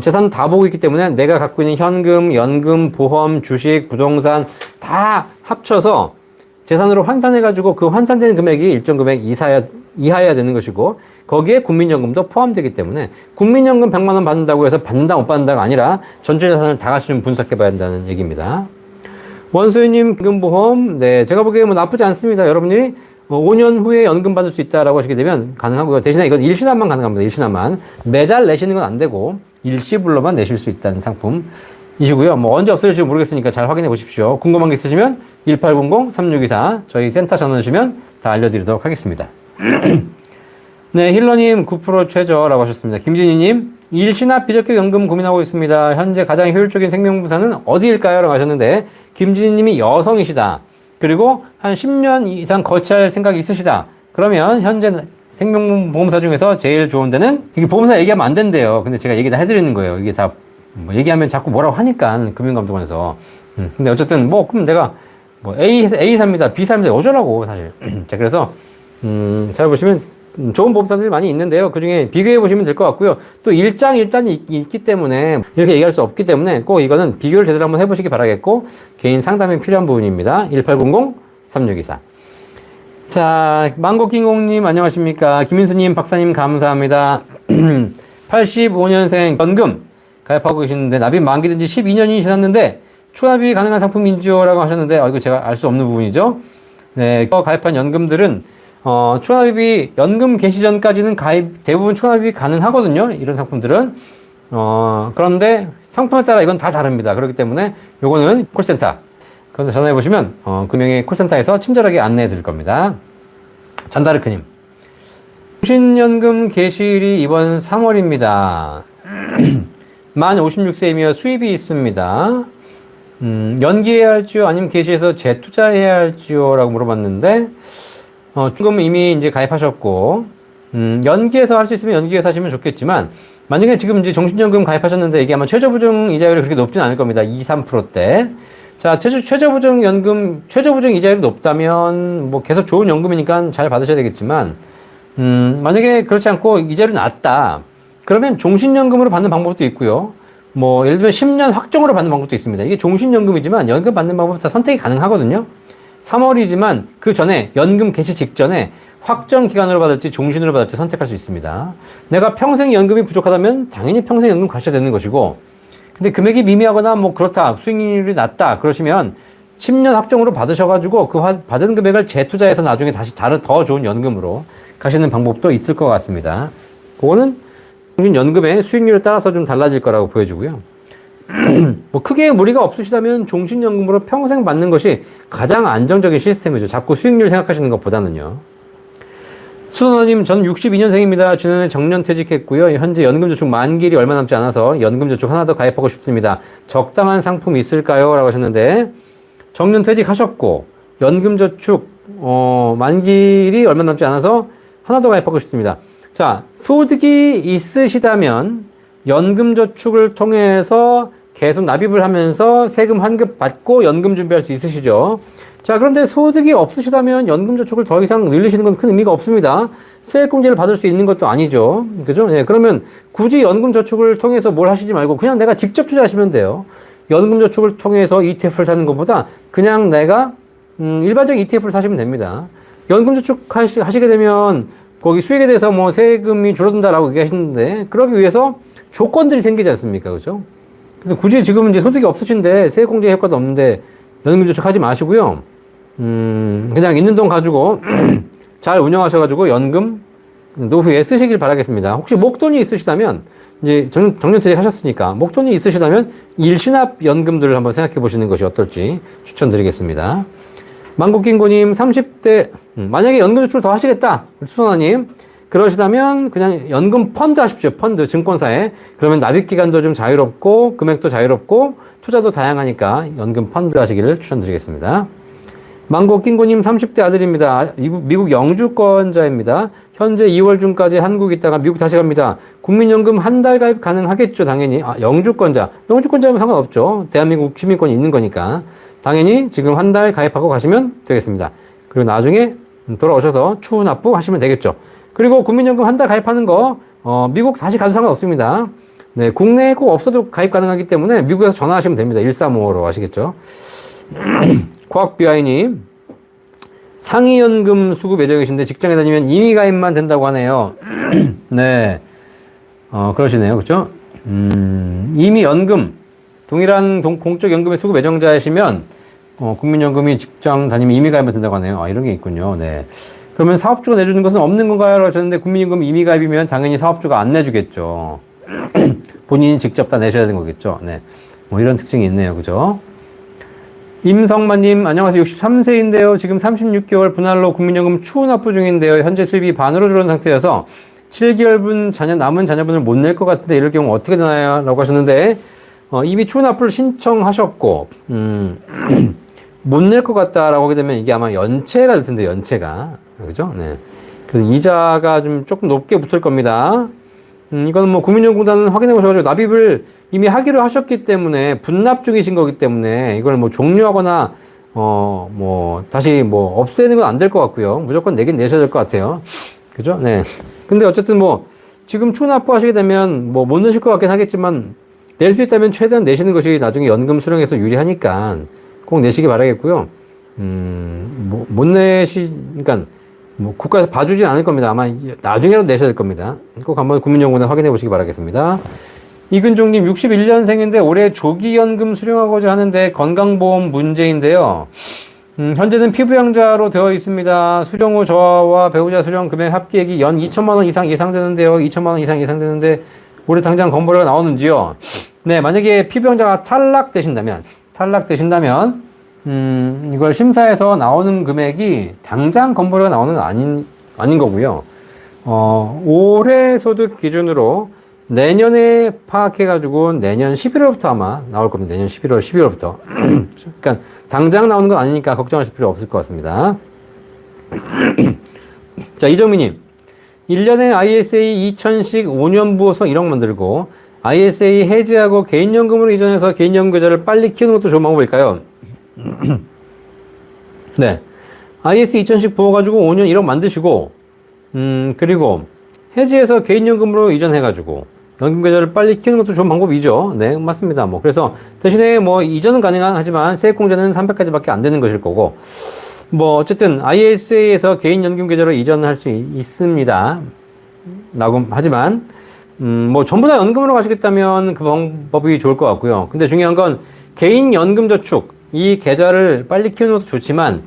재산 다 보고 있기 때문에 내가 갖고 있는 현금, 연금, 보험, 주식, 부동산 다 합쳐서 재산으로 환산해가지고 그 환산되는 금액이 일정 금액 이하여야 되는 것이고, 거기에 국민연금도 포함되기 때문에 국민연금 100만 원 받는다고 해서 받는다 못 받는다가 아니라 전체 재산을 다 같이 좀 분석해 봐야 한다는 얘기입니다. 원수님 연금보험, 네, 제가 보기에 뭐 나쁘지 않습니다. 여러분들이 5년 후에 연금 받을 수 있다라고 하시게 되면 가능하고요. 대신에 이건 일시납만 가능합니다. 일시납만. 매달 내시는 건 안 되고 일시불로만 내실 수 있다는 상품이시고요. 뭐 언제 없어질지 모르겠으니까 잘 확인해 보십시오. 궁금한 게 있으시면 1800-3624 저희 센터 전화 주시면 다 알려드리도록 하겠습니다. 네, 힐러님 9% 최저라고 하셨습니다. 김진희님, 일시납 비적격 연금 고민하고 있습니다. 현재 가장 효율적인 생명보험사는 어디일까요? 라고 하셨는데, 김진희님이 여성이시다. 그리고 한 10년 이상 거치할 생각이 있으시다. 그러면 현재 생명보험사 중에서 제일 좋은 데는, 이게 보험사 얘기하면 안 된대요. 근데 제가 얘기 다 해드리는 거예요. 이게 다 뭐 얘기하면 자꾸 뭐라고 하니까, 금융감독원에서. 근데 어쨌든 뭐, 그럼 내가 뭐 A사입니다. B사입니다. 어쩌라고, 사실. 자, 그래서, 잘 보시면, 좋은 보험사들이 많이 있는데요. 그 중에 비교해 보시면 될 것 같고요. 또 일장일단이 있기 때문에 이렇게 얘기할 수 없기 때문에 꼭 이거는 비교를 제대로 한번 해보시기 바라겠고, 개인 상담이 필요한 부분입니다. 1800-3624. 자, 망고킹공님 안녕하십니까. 김인수님, 박사님 감사합니다. 85년생 연금 가입하고 계시는데 납입 만기된 지 12년이 지났는데 추납이 가능한 상품인지요? 라고 하셨는데, 이거 제가 알 수 없는 부분이죠. 네, 가입한 연금들은 추납입이 연금 개시 전까지는 대부분 추납입이 가능하거든요. 이런 상품들은. 그런데 상품에 따라 이건 다 다릅니다. 그렇기 때문에 요거는 콜센터. 그런데 전화해 보시면, 금융의 콜센터에서 친절하게 안내해 드릴 겁니다. 잔다르크님. 통신연금 개시일이 이번 3월입니다. 만 56세이며 수입이 있습니다. 연기해야 할지요? 아니면 개시해서 재투자해야 할지요? 라고 물어봤는데, 지금 이미 이제 가입하셨고, 연기해서 할 수 있으면 연기해서 하시면 좋겠지만, 만약에 지금 이제 종신연금 가입하셨는데 이게 아마 최저보증 이자율이 그렇게 높진 않을 겁니다. 3%대. 자, 최저보증 이자율이 높다면, 뭐 계속 좋은 연금이니까 잘 받으셔야 되겠지만, 만약에 그렇지 않고 이자율이 낮다. 그러면 종신연금으로 받는 방법도 있고요. 뭐, 예를 들면 10년 확정으로 받는 방법도 있습니다. 이게 종신연금이지만 연금 받는 방법 다 선택이 가능하거든요. 3월이지만 그 전에 연금 개시 직전에 확정 기간으로 받을지 종신으로 받을지 선택할 수 있습니다. 내가 평생 연금이 부족하다면 당연히 평생 연금 가셔야 되는 것이고, 근데 금액이 미미하거나 뭐 그렇다, 수익률이 낮다 그러시면 10년 확정으로 받으셔가지고 그 받은 금액을 재투자해서 나중에 다시 다른 더 좋은 연금으로 가시는 방법도 있을 것 같습니다. 그거는 연금의 수익률에 따라서 좀 달라질 거라고 보여지고요. 뭐 크게 무리가 없으시다면 종신연금으로 평생 받는 것이 가장 안정적인 시스템이죠. 자꾸 수익률 생각하시는 것보다는요. 수선호님, 전 62년생입니다. 지난해 정년퇴직했고요. 현재 연금저축 만기일이 얼마 남지 않아서 연금저축 하나 더 가입하고 싶습니다. 적당한 상품이 있을까요? 라고 하셨는데, 정년퇴직하셨고 연금저축 만기일이 얼마 남지 않아서 하나 더 가입하고 싶습니다. 자, 소득이 있으시다면 연금저축을 통해서 계속 납입을 하면서 세금 환급 받고 연금 준비할 수 있으시죠. 자, 그런데 소득이 없으시다면 연금저축을 더 이상 늘리시는 건 큰 의미가 없습니다. 세액공제를 받을 수 있는 것도 아니죠. 그죠? 네, 그러면 굳이 연금저축을 통해서 뭘 하시지 말고 그냥 내가 직접 투자하시면 돼요. 연금저축을 통해서 ETF를 사는 것보다 그냥 내가 일반적인 ETF를 사시면 됩니다. 연금저축 하시게 되면 거기 수익에 대해서 뭐 세금이 줄어든다라고 얘기하시는데, 그러기 위해서 조건들이 생기지 않습니까? 그죠? 그래서 굳이 지금 이제 소득이 없으신데 세액공제 효과도 없는데 연금저축 하지 마시고요. 그냥 있는 돈 가지고 잘 운영하셔가지고 연금 노후에 쓰시길 바라겠습니다. 혹시 목돈이 있으시다면, 이제 정년퇴직 하셨으니까, 목돈이 있으시다면 일시납 연금들을 한번 생각해 보시는 것이 어떨지 추천드리겠습니다. 망고킹고님, 30대, 만약에 연금 저출 더 하시겠다, 수선아님, 그러시다면 그냥 연금 펀드 하십시오. 펀드, 증권사에. 그러면 납입기간도 좀 자유롭고, 금액도 자유롭고, 투자도 다양하니까 연금 펀드 하시기를 추천드리겠습니다. 망고킹고님 30대 아들입니다. 미국 영주권자입니다. 현재 2월 중까지 한국 있다가 미국 다시 갑니다. 국민연금 한 달 가입 가능하겠죠, 당연히. 영주권자. 영주권자면 상관없죠. 대한민국 시민권이 있는 거니까. 당연히 지금 한 달 가입하고 가시면 되겠습니다. 그리고 나중에 돌아오셔서 추후 납부 하시면 되겠죠. 그리고 국민연금 한 달 가입하는 거, 미국 다시 가도 상관없습니다. 네, 국내에 꼭 없어도 가입 가능하기 때문에 미국에서 전화하시면 됩니다. 1355로 아시겠죠? 과학비아이님, 상위연금 수급 예정이신데 직장에 다니면 임의 가입만 된다고 하네요. 네, 그러시네요. 그렇죠? 임의연금, 동일한 공적 연금의 수급 예정자이시면 국민연금이 직장 다니면 임의 가입만 된다고 하네요. 이런 게 있군요. 네. 그러면 사업주가 내주는 것은 없는 건가요? 하셨는데 국민연금 임의 가입이면 당연히 사업주가 안 내주겠죠. 본인이 직접 다 내셔야 되는 거겠죠. 네, 뭐 이런 특징이 있네요. 그죠? 임성만님, 안녕하세요. 63세인데요. 지금 36개월 분할로 국민연금 추후 납부 중인데요. 현재 수입이 반으로 줄은 상태여서 7개월분 남은 자녀분을 못 낼 것 같은데 이럴 경우 어떻게 되나요? 라고 하셨는데, 이미 추후 납부를 신청하셨고, 못 낼 것 같다라고 하게 되면 이게 아마 연체가 될 텐데, 연체가. 그죠? 네. 그래서 이자가 조금 높게 붙을 겁니다. 이거는 뭐 국민연금공단은 확인해 보셔가지고 납입을 이미 하기로 하셨기 때문에 분납 중이신 거기 때문에 이걸 뭐 종료하거나 다시 없애는 건 안 될 것 같고요. 무조건 내긴 내셔야 될 것 같아요. 그죠? 네. 근데 어쨌든 지금 추후 납부하시게 되면 못 내실 것 같긴 하겠지만 낼 수 있다면 최대한 내시는 것이 나중에 연금 수령에서 유리하니까 꼭 내시기 바라겠고요. 그러니까 국가에서 봐주진 않을 겁니다. 아마 나중에라도 내셔야 될 겁니다. 꼭 한번 국민연금에 확인해 보시기 바라겠습니다. 이근종님 61년생인데 올해 조기연금 수령하고자 하는데 건강보험 문제인데요. 현재는 피부양자로 되어 있습니다. 수령 후 저와 배우자 수령 금액 합계액이 연 2천만 원 이상 예상되는데요. 2천만 원 이상 예상되는데 올해 당장 건보료가 나오는지요? 네, 만약에 피부양자가 탈락되신다면 이걸 심사해서 나오는 금액이 당장 건보료가 나오는 건 아닌 거고요. 올해 소득 기준으로 내년에 파악해가지고 내년 11월부터 아마 나올 겁니다. 내년 11월, 12월부터. 그러니까 당장 나오는 건 아니니까 걱정하실 필요 없을 것 같습니다. 자, 이정미님. 1년에 ISA 2,000씩 5년 부어서 1억 만들고 ISA 해지하고 개인연금으로 이전해서 개인연금 계좌를 빨리 키우는 것도 좋은 방법일까요? 네. IS 2,000씩 부어가지고 5년 1억 만드시고, 그리고 해지해서 개인연금으로 이전해가지고, 연금계좌를 빨리 키우는 것도 좋은 방법이죠. 네, 맞습니다. 그래서 대신에 이전은 가능하지만 세액공제는 300까지밖에 안 되는 것일 거고, 어쨌든 ISA에서 개인연금계좌로 이전할 수 있습니다. 라고 하지만, 전부 다 연금으로 가시겠다면 그 방법이 좋을 것 같고요. 근데 중요한 건 개인연금저축, 이 계좌를 빨리 키우는 것도 좋지만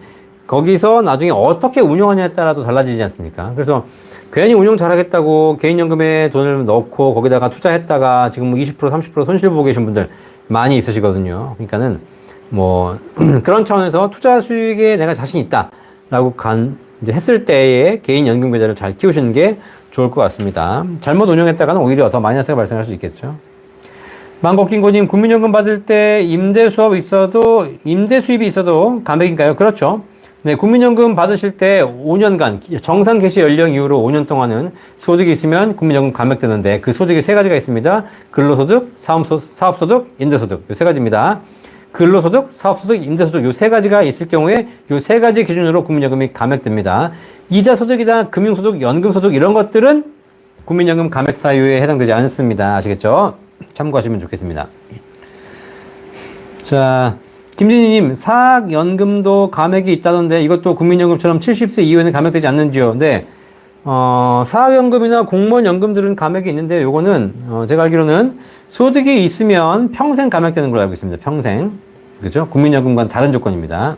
거기서 나중에 어떻게 운영하냐에 따라도 달라지지 않습니까? 그래서 괜히 운영 잘하겠다고 개인연금에 돈을 넣고 거기다가 투자했다가 지금 20% 30% 손실 보고 계신 분들 많이 있으시거든요. 그러니까는 그런 차원에서 투자 수익에 내가 자신 있다라고 이제 했을 때에 개인연금 계좌를 잘 키우시는 게 좋을 것 같습니다. 잘못 운영했다가는 오히려 더 마이너스가 발생할 수 있겠죠. 망고킹고님, 국민연금 받을 때 임대 수입이 있어도 감액인가요? 그렇죠. 네, 국민연금 받으실 때 5년간 정상 개시 연령 이후로 5년 동안은 소득이 있으면 국민연금 감액되는데 그 소득이 세 가지가 있습니다. 근로소득, 사업소득, 임대소득. 이 세 가지입니다. 근로소득, 사업소득, 임대소득 이 세 가지가 있을 경우에 이 세 가지 기준으로 국민연금이 감액됩니다. 이자소득이나 금융소득, 연금소득 이런 것들은 국민연금 감액 사유에 해당되지 않습니다. 아시겠죠? 참고하시면 좋겠습니다. 자, 김진희님, 사학연금도 감액이 있다던데 이것도 국민연금처럼 70세 이후에는 감액되지 않는지요? 네, 사학연금이나 공무원연금들은 감액이 있는데 요거는 제가 알기로는 소득이 있으면 평생 감액되는 걸로 알고 있습니다. 평생. 그죠? 국민연금과는 다른 조건입니다.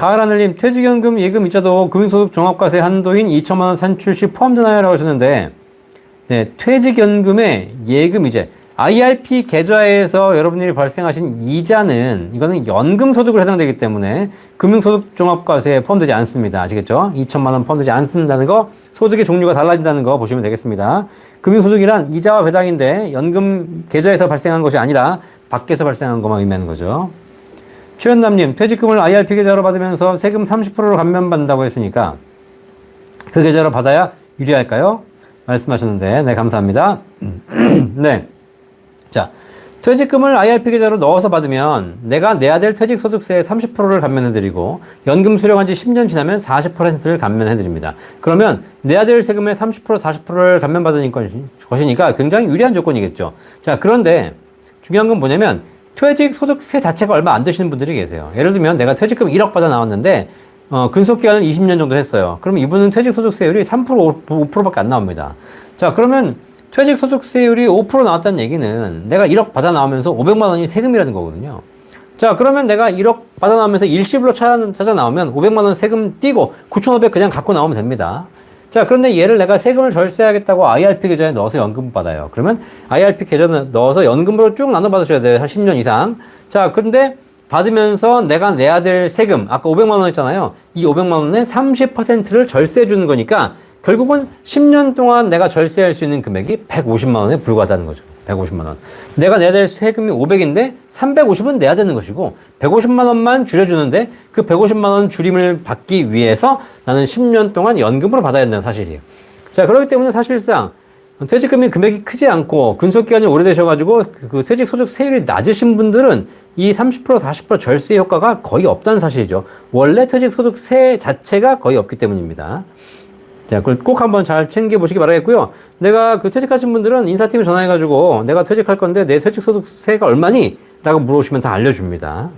가을하늘님, 퇴직연금, 예금, 이자도 금융소득 종합과세 한도인 2천만 원 산출 시 포함되나요? 라고 하셨는데, 네, 퇴직연금의 예금, 이제 IRP 계좌에서 여러분들이 발생하신 이자는 이거는 연금소득으로 해당되기 때문에 금융소득 종합과세에 포함되지 않습니다. 아시겠죠? 2천만 원 포함되지 않는다는 거, 소득의 종류가 달라진다는 거 보시면 되겠습니다. 금융소득이란 이자와 배당인데 연금 계좌에서 발생한 것이 아니라 밖에서 발생한 것만 의미하는 거죠. 최현남님, 퇴직금을 IRP 계좌로 받으면서 세금 30%로 감면받는다고 했으니까 그 계좌로 받아야 유리할까요? 말씀하셨는데, 네, 감사합니다. 네. 자, 퇴직금을 IRP 계좌로 넣어서 받으면 내가 내야 될 퇴직소득세의 30%를 감면해드리고 연금 수령한 지 10년 지나면 40%를 감면해드립니다. 그러면 내야 될 세금의 30%, 40%를 감면받은 것이니까 굉장히 유리한 조건이겠죠. 자, 그런데 중요한 건 뭐냐면 퇴직소득세 자체가 얼마 안 되시는 분들이 계세요. 예를 들면 내가 퇴직금 1억 받아 나왔는데 근속기간은 20년 정도 했어요. 그러면 이분은 퇴직소득세율이 3%, 5%밖에 안 나옵니다. 자, 그러면 퇴직소득세율이 5% 나왔다는 얘기는 내가 1억 받아 나오면서 500만 원이 세금이라는 거거든요. 자, 그러면 내가 1억 받아 나오면서 일시불로 찾아 나오면 500만 원 세금 띄고 9,500 그냥 갖고 나오면 됩니다. 자, 그런데 얘를 내가 세금을 절세하겠다고 IRP 계좌에 넣어서 연금 받아요. 그러면 IRP 계좌에 넣어서 연금으로 쭉 나눠 받으셔야 돼요. 한 10년 이상. 자, 그런데 받으면서 내가 내야 될 세금, 아까 500만 원 했잖아요. 이 500만 원의 30%를 절세해 주는 거니까 결국은 10년 동안 내가 절세할 수 있는 금액이 150만 원에 불과하다는 거죠. 150만 원. 내가 내야 될 세금이 500인데 350은 내야 되는 것이고 150만 원만 줄여주는데 그 150만 원 줄임을 받기 위해서 나는 10년 동안 연금으로 받아야 된다는 사실이에요. 자, 그렇기 때문에 사실상 퇴직금이 금액이 크지 않고 근속기간이 오래되셔가지고 그 퇴직소득세율이 낮으신 분들은 이 30%, 40% 절세 효과가 거의 없다는 사실이죠. 원래 퇴직소득세 자체가 거의 없기 때문입니다. 자, 그걸 꼭 한번 잘 챙겨보시기 바라겠고요. 내가 그 퇴직하신 분들은 인사팀에 전화해가지고 내가 퇴직할 건데 내 퇴직소득세가 얼마니? 라고 물어보시면 다 알려줍니다.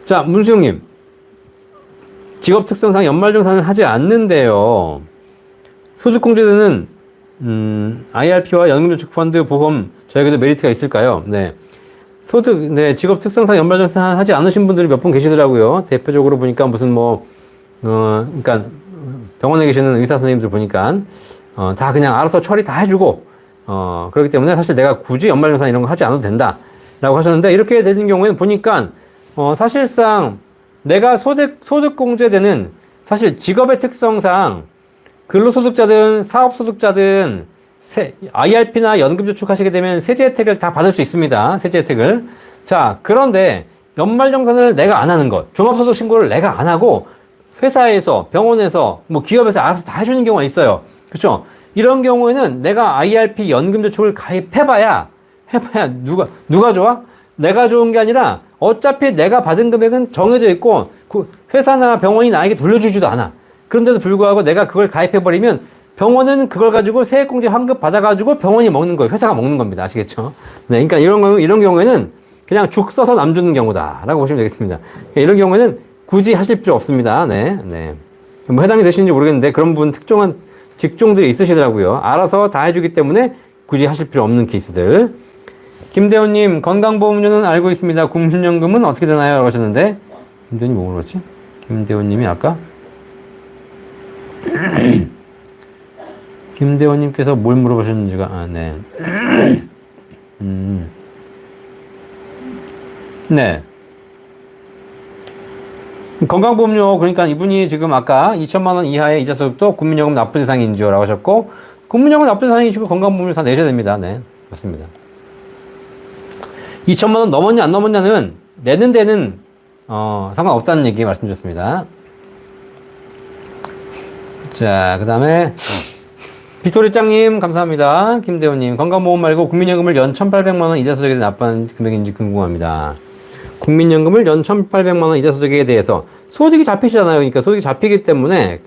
자, 문수영님. 직업특성상 연말정산을 하지 않는데요. 소득공제되는 IRP와 연금저축펀드 보험 저에게도 메리트가 있을까요? 네. 네, 직업특성상 연말정산 하지 않으신 분들이 몇 분 계시더라고요. 대표적으로 보니까 무슨 그러니까 병원에 계시는 의사 선생님들 보니까 다 그냥 알아서 처리 다 해주고 그렇기 때문에 사실 내가 굳이 연말정산 이런 거 하지 않아도 된다 라고 하셨는데, 이렇게 되는 경우에는 보니까 사실상 내가 소득공제되는, 사실 직업의 특성상 근로소득자든 사업소득자든 IRP나 연금저축 하시게 되면 세제 혜택을 다 받을 수 있습니다. 세제 혜택을. 자, 그런데 연말정산을 내가 안 하는 것, 종합소득 신고를 내가 안 하고 회사에서, 병원에서, 기업에서 알아서 다 해주는 경우가 있어요. 그렇죠? 이런 경우에는 내가 IRP 연금저축을 가입해봐야 누가 좋아? 내가 좋은 게 아니라 어차피 내가 받은 금액은 정해져 있고 회사나 병원이 나에게 돌려주지도 않아. 그런데도 불구하고 내가 그걸 가입해버리면 병원은 그걸 가지고 세액공제 환급 받아가지고 병원이 먹는 거예요. 회사가 먹는 겁니다. 아시겠죠? 네, 그러니까 이런 경우에는 그냥 죽 써서 남 주는 경우다라고 보시면 되겠습니다. 그러니까 이런 경우에는 굳이 하실 필요 없습니다. 네, 네. 해당이 되시는지 모르겠는데 그런 분 특정한 직종들이 있으시더라고요. 알아서 다 해주기 때문에 굳이 하실 필요 없는 케이스들. 김대호님, 건강보험료는 알고 있습니다. 국민연금은 어떻게 되나요? 라고 하셨는데, 김대호님 뭐 물었지? 김대호님이 아까? 김대호님께서 뭘 물어보셨는지가, 네. 네. 건강보험료, 그러니까 이분이 지금 아까 2천만 원 이하의 이자 소득도 국민연금 납부 대상인지요? 라고 하셨고, 국민연금 납부 대상이시고 건강보험료 다 내셔야 됩니다. 네. 맞습니다. 2천만 원 넘었냐 안 넘었냐는 내는 데는 상관없다는 얘기 말씀드렸습니다. 자, 그 다음에 빅토리짱님 감사합니다. 김대호님, 건강보험 말고 국민연금을 연 1,800만 원 이자 소득에 납부한 금액인지 궁금합니다. 국민연금을 연 1,800만 원 이자 소득에 대해서 소득이 잡히시잖아요. 그러니까 소득이 잡히기 때문에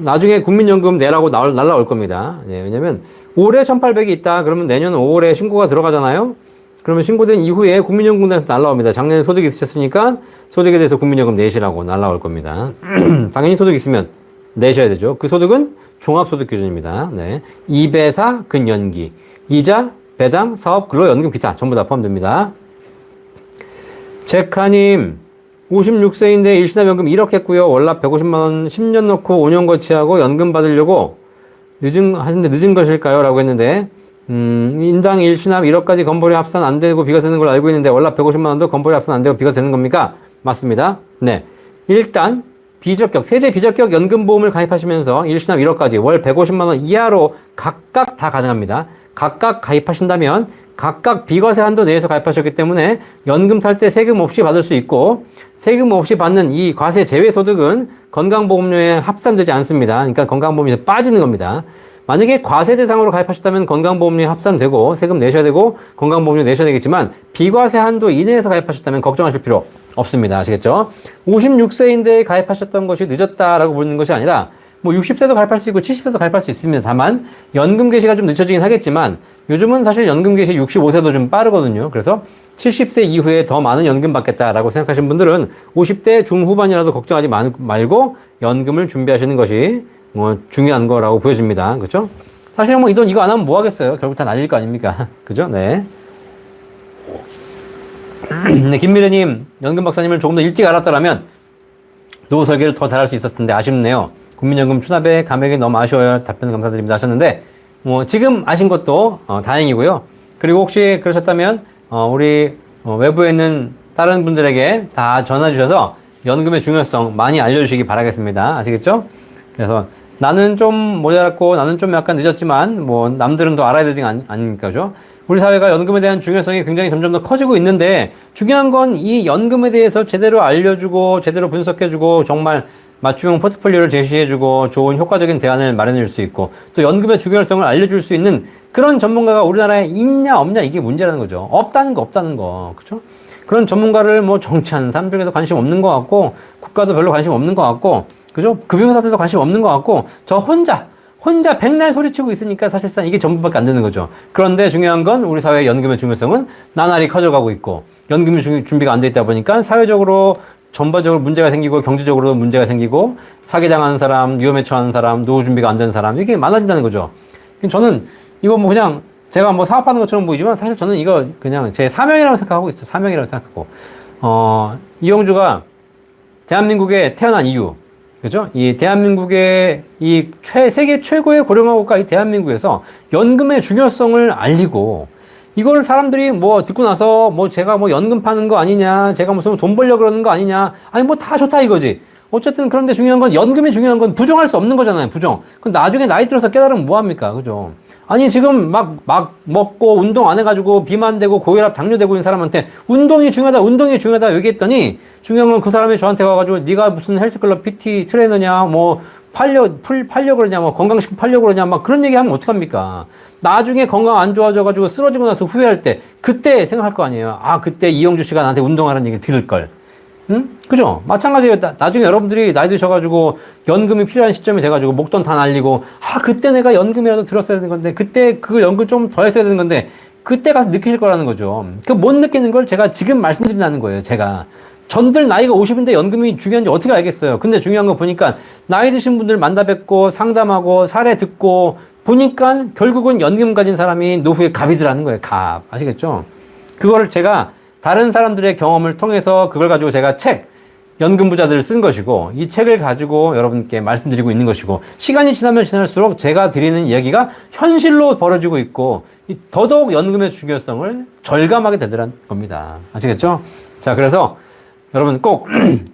나중에 국민연금 내라고 날라올 겁니다. 네, 왜냐면 올해 1,800이 있다. 그러면 내년 5월에 신고가 들어가잖아요. 그러면 신고된 이후에 국민연금에서 날라옵니다. 작년에 소득이 있으셨으니까 소득에 대해서 국민연금 내시라고 날라올 겁니다. 당연히 소득 있으면 내셔야 되죠. 그 소득은 종합소득 기준입니다. 네. 2배사 근연기, 이자, 배당, 사업, 근로연금, 기타 전부 다 포함됩니다. 제카님, 56세인데 일시납연금 1억 했고요. 월납 150만원 10년 넣고 5년 거치하고 연금 받으려고 늦은 것일까요? 라고 했는데, 인당 일시납 1억까지 건보료 합산 안 되고 비가 새는 걸 알고 있는데 월납 150만원도 건보료 합산 안 되고 비가 새는 겁니까? 맞습니다. 네. 일단, 세제 비적격 연금보험을 가입하시면서 일시납 1억까지 월 150만원 이하로 각각 다 가능합니다. 각각 가입하신다면 각각 비과세 한도 내에서 가입하셨기 때문에 연금 탈 때 세금 없이 받을 수 있고 세금 없이 받는 이 과세 제외 소득은 건강보험료에 합산되지 않습니다. 그러니까 건강보험료에서 빠지는 겁니다. 만약에 과세 대상으로 가입하셨다면 건강보험료에 합산되고 세금 내셔야 되고 건강보험료 내셔야 되겠지만 비과세 한도 이내에서 가입하셨다면 걱정하실 필요 없습니다. 아시겠죠? 56세인데 가입하셨던 것이 늦었다라고 보는 것이 아니라 뭐 60세도 가입할 수 있고 70세도 가입할 수 있습니다. 다만 연금 개시가 좀 늦춰지긴 하겠지만 요즘은 사실 연금 개시 65세도 좀 빠르거든요. 그래서 70세 이후에 더 많은 연금 받겠다라고 생각하시는 분들은 50대 중후반이라도 걱정하지 말고 연금을 준비하시는 것이 뭐 중요한 거라고 보여집니다. 그렇죠? 사실 뭐 이 돈 이거 안 하면 뭐 하겠어요. 결국 다 날릴 거 아닙니까? 그죠? 네. 네, 김미래님, 연금 박사님을 조금 더 일찍 알았더라면 노후 설계를 더 잘할 수 있었을 텐데 아쉽네요. 국민연금 추납에 감액이 너무 아쉬워요. 답변 감사드립니다 하셨는데 뭐 지금 아신 것도 다행이고요. 그리고 혹시 그러셨다면 우리 외부에 있는 다른 분들에게 다 전화 주셔서 연금의 중요성 많이 알려주시기 바라겠습니다. 아시겠죠? 그래서 나는 좀 모자랐고 나는 좀 약간 늦었지만 뭐 남들은 더 알아야 되지 아닙니까? 그죠? 우리 사회가 연금에 대한 중요성이 굉장히 점점 더 커지고 있는데 중요한 건 이 연금에 대해서 제대로 알려주고 제대로 분석해주고 정말 맞춤형 포트폴리오를 제시해주고 좋은 효과적인 대안을 마련해 줄 수 있고 또 연금의 중요성을 알려줄 수 있는 그런 전문가가 우리나라에 있냐 없냐 이게 문제라는 거죠. 없다는 거. 그렇죠? 그런 전문가를 뭐 정치하는 사람들에도 관심 없는 것 같고 국가도 별로 관심 없는 것 같고 그죠? 금융사들도 관심 없는 것 같고 저 혼자 백날 소리치고 있으니까 사실상 이게 전부밖에 안 되는 거죠. 그런데 중요한 건 우리 사회의 연금의 중요성은 나날이 커져가고 있고 연금이 준비가 안 돼 있다 보니까 사회적으로 전반적으로 문제가 생기고 경제적으로도 문제가 생기고 사기당하는 사람, 위험에 처하는 사람, 노후 준비가 안 된 사람 이게 많아진다는 거죠. 저는 이거 뭐 그냥 제가 뭐 사업하는 것처럼 보이지만 사실 저는 이거 그냥 제 사명이라고 생각하고 있어요. 사명이라고 생각하고 이영주가 대한민국에 태어난 이유 그죠? 이 대한민국의 세계 최고의 고령화 국가 이 대한민국에서 연금의 중요성을 알리고 이걸 사람들이 뭐 듣고 나서 뭐 제가 뭐 연금 파는 거 아니냐, 제가 무슨 돈 벌려고 그러는 거 아니냐, 아니 뭐 다 좋다 이거지. 어쨌든 그런데 중요한 건 연금이 중요한 건 부정할 수 없는 거잖아요, 부정. 그럼 나중에 나이 들어서 깨달으면 뭐합니까, 그죠? 아니 지금 막 먹고 운동 안 해가지고 비만 되고 고혈압 당뇨 되고 있는 사람한테 운동이 중요하다 얘기했더니 중요한 건 그 사람이 저한테 와가지고 네가 무슨 헬스클럽 PT 트레이너냐, 뭐 팔려 그러냐, 뭐 건강식품 팔려 그러냐, 막 그런 얘기 하면 어떡합니까? 나중에 건강 안 좋아져가지고 쓰러지고 나서 후회할 때, 그때 생각할 거 아니에요. 아, 그때 이영주 씨가 나한테 운동하라는 얘기를 들을 걸. 응? 그죠? 마찬가지예요. 나중에 여러분들이 나이 드셔가지고 연금이 필요한 시점이 돼가지고 목돈 다 날리고, 아, 그때 내가 연금이라도 들었어야 되는 건데, 그때 그 연금 좀 더 했어야 되는 건데, 그때 가서 느끼실 거라는 거죠. 그 못 느끼는 걸 제가 지금 말씀드린다는 거예요. 제가. 전들 나이가 50인데 연금이 중요한지 어떻게 알겠어요. 근데 중요한 거 보니까 나이 드신 분들 만나 뵙고 상담하고 사례 듣고 보니까 결국은 연금 가진 사람이 노후에 갑이 들라는 거예요. 갑. 아시겠죠? 그거를 제가 다른 사람들의 경험을 통해서 그걸 가지고 제가 연금 부자들을 쓴 것이고 이 책을 가지고 여러분께 말씀드리고 있는 것이고 시간이 지나면 지날수록 제가 드리는 이야기가 현실로 벌어지고 있고 더더욱 연금의 중요성을 절감하게 되더라는 겁니다. 아시겠죠? 자, 그래서 여러분 꼭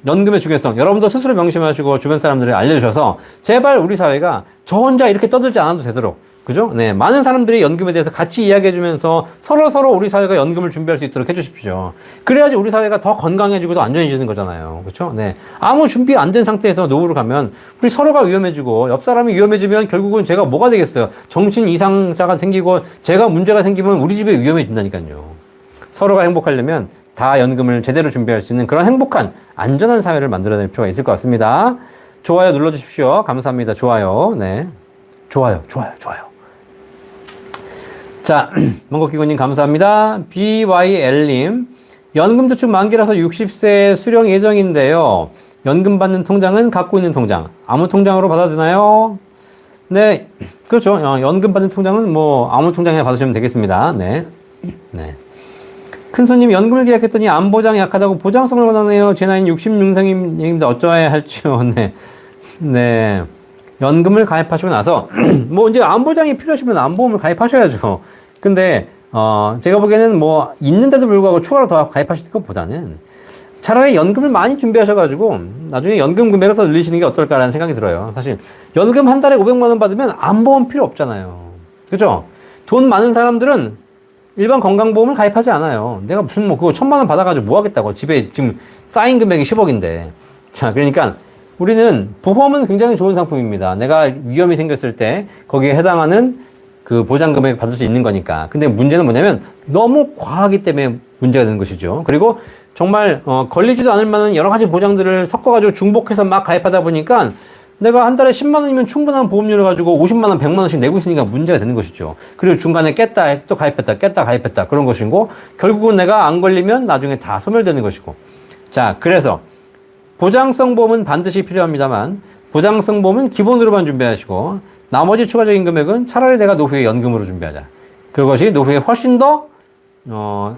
연금의 중요성 여러분도 스스로 명심하시고 주변 사람들에게 알려주셔서 제발 우리 사회가 저 혼자 이렇게 떠들지 않아도 되도록 그죠? 네, 많은 사람들이 연금에 대해서 같이 이야기해주면서 서로 우리 사회가 연금을 준비할 수 있도록 해주십시오. 그래야지 우리 사회가 더 건강해지고 더 안전해지는 거잖아요. 그렇죠? 네, 아무 준비 안 된 상태에서 노후를 가면 우리 서로가 위험해지고 옆 사람이 위험해지면 결국은 제가 뭐가 되겠어요? 정신 이상자가 생기고 제가 문제가 생기면 우리 집에 위험해진다니까요. 서로가 행복하려면 다 연금을 제대로 준비할 수 있는 그런 행복한 안전한 사회를 만들어낼 필요가 있을 것 같습니다. 좋아요 눌러주십시오. 감사합니다. 좋아요. 네, 좋아요. 자, 먼거키고님 감사합니다. BYL님 연금저축 만기라서 60세 수령 예정인데요. 연금 받는 통장은 갖고 있는 통장 아무 통장으로 받아도 되나요? 네, 그렇죠. 연금 받는 통장은 뭐 아무 통장에 받으시면 되겠습니다. 네. 큰손님 연금을 계약했더니 안보장이 약하다고 보장성을 원하네요. 제 나이는 66세입니다. 어쩌어야 할지요. 네. 네. 연금을 가입하시고 나서, 뭐, 이제 안보장이 필요하시면 안보험을 가입하셔야죠. 근데, 제가 보기에는 뭐, 있는데도 불구하고 추가로 더 가입하실 것보다는 차라리 연금을 많이 준비하셔가지고, 나중에 연금 금액을 더 늘리시는 게 어떨까라는 생각이 들어요. 사실, 연금 한 달에 500만원 받으면 안보험 필요 없잖아요. 그죠? 돈 많은 사람들은 일반 건강보험을 가입하지 않아요. 내가 무슨 뭐 그거 1000만원 받아가지고 뭐 하겠다고. 집에 지금 쌓인 금액이 10억인데. 자, 그러니까 우리는 보험은 굉장히 좋은 상품입니다. 내가 위험이 생겼을 때 거기에 해당하는 그 보장 금액 받을 수 있는 거니까. 근데 문제는 뭐냐면 너무 과하기 때문에 문제가 되는 것이죠. 그리고 정말 걸리지도 않을 만한 여러 가지 보장들을 섞어가지고 중복해서 막 가입하다 보니까 내가 한 달에 10만 원이면 충분한 보험료를 가지고 50만 원, 100만 원씩 내고 있으니까 문제가 되는 것이죠. 그리고 중간에 깼다, 또 가입했다, 깼다, 가입했다. 그런 것이고, 결국은 내가 안 걸리면 나중에 다 소멸되는 것이고. 자, 그래서 보장성 보험은 반드시 필요합니다만, 보장성 보험은 기본으로만 준비하시고, 나머지 추가적인 금액은 차라리 내가 노후에 연금으로 준비하자. 그것이 노후에 훨씬 더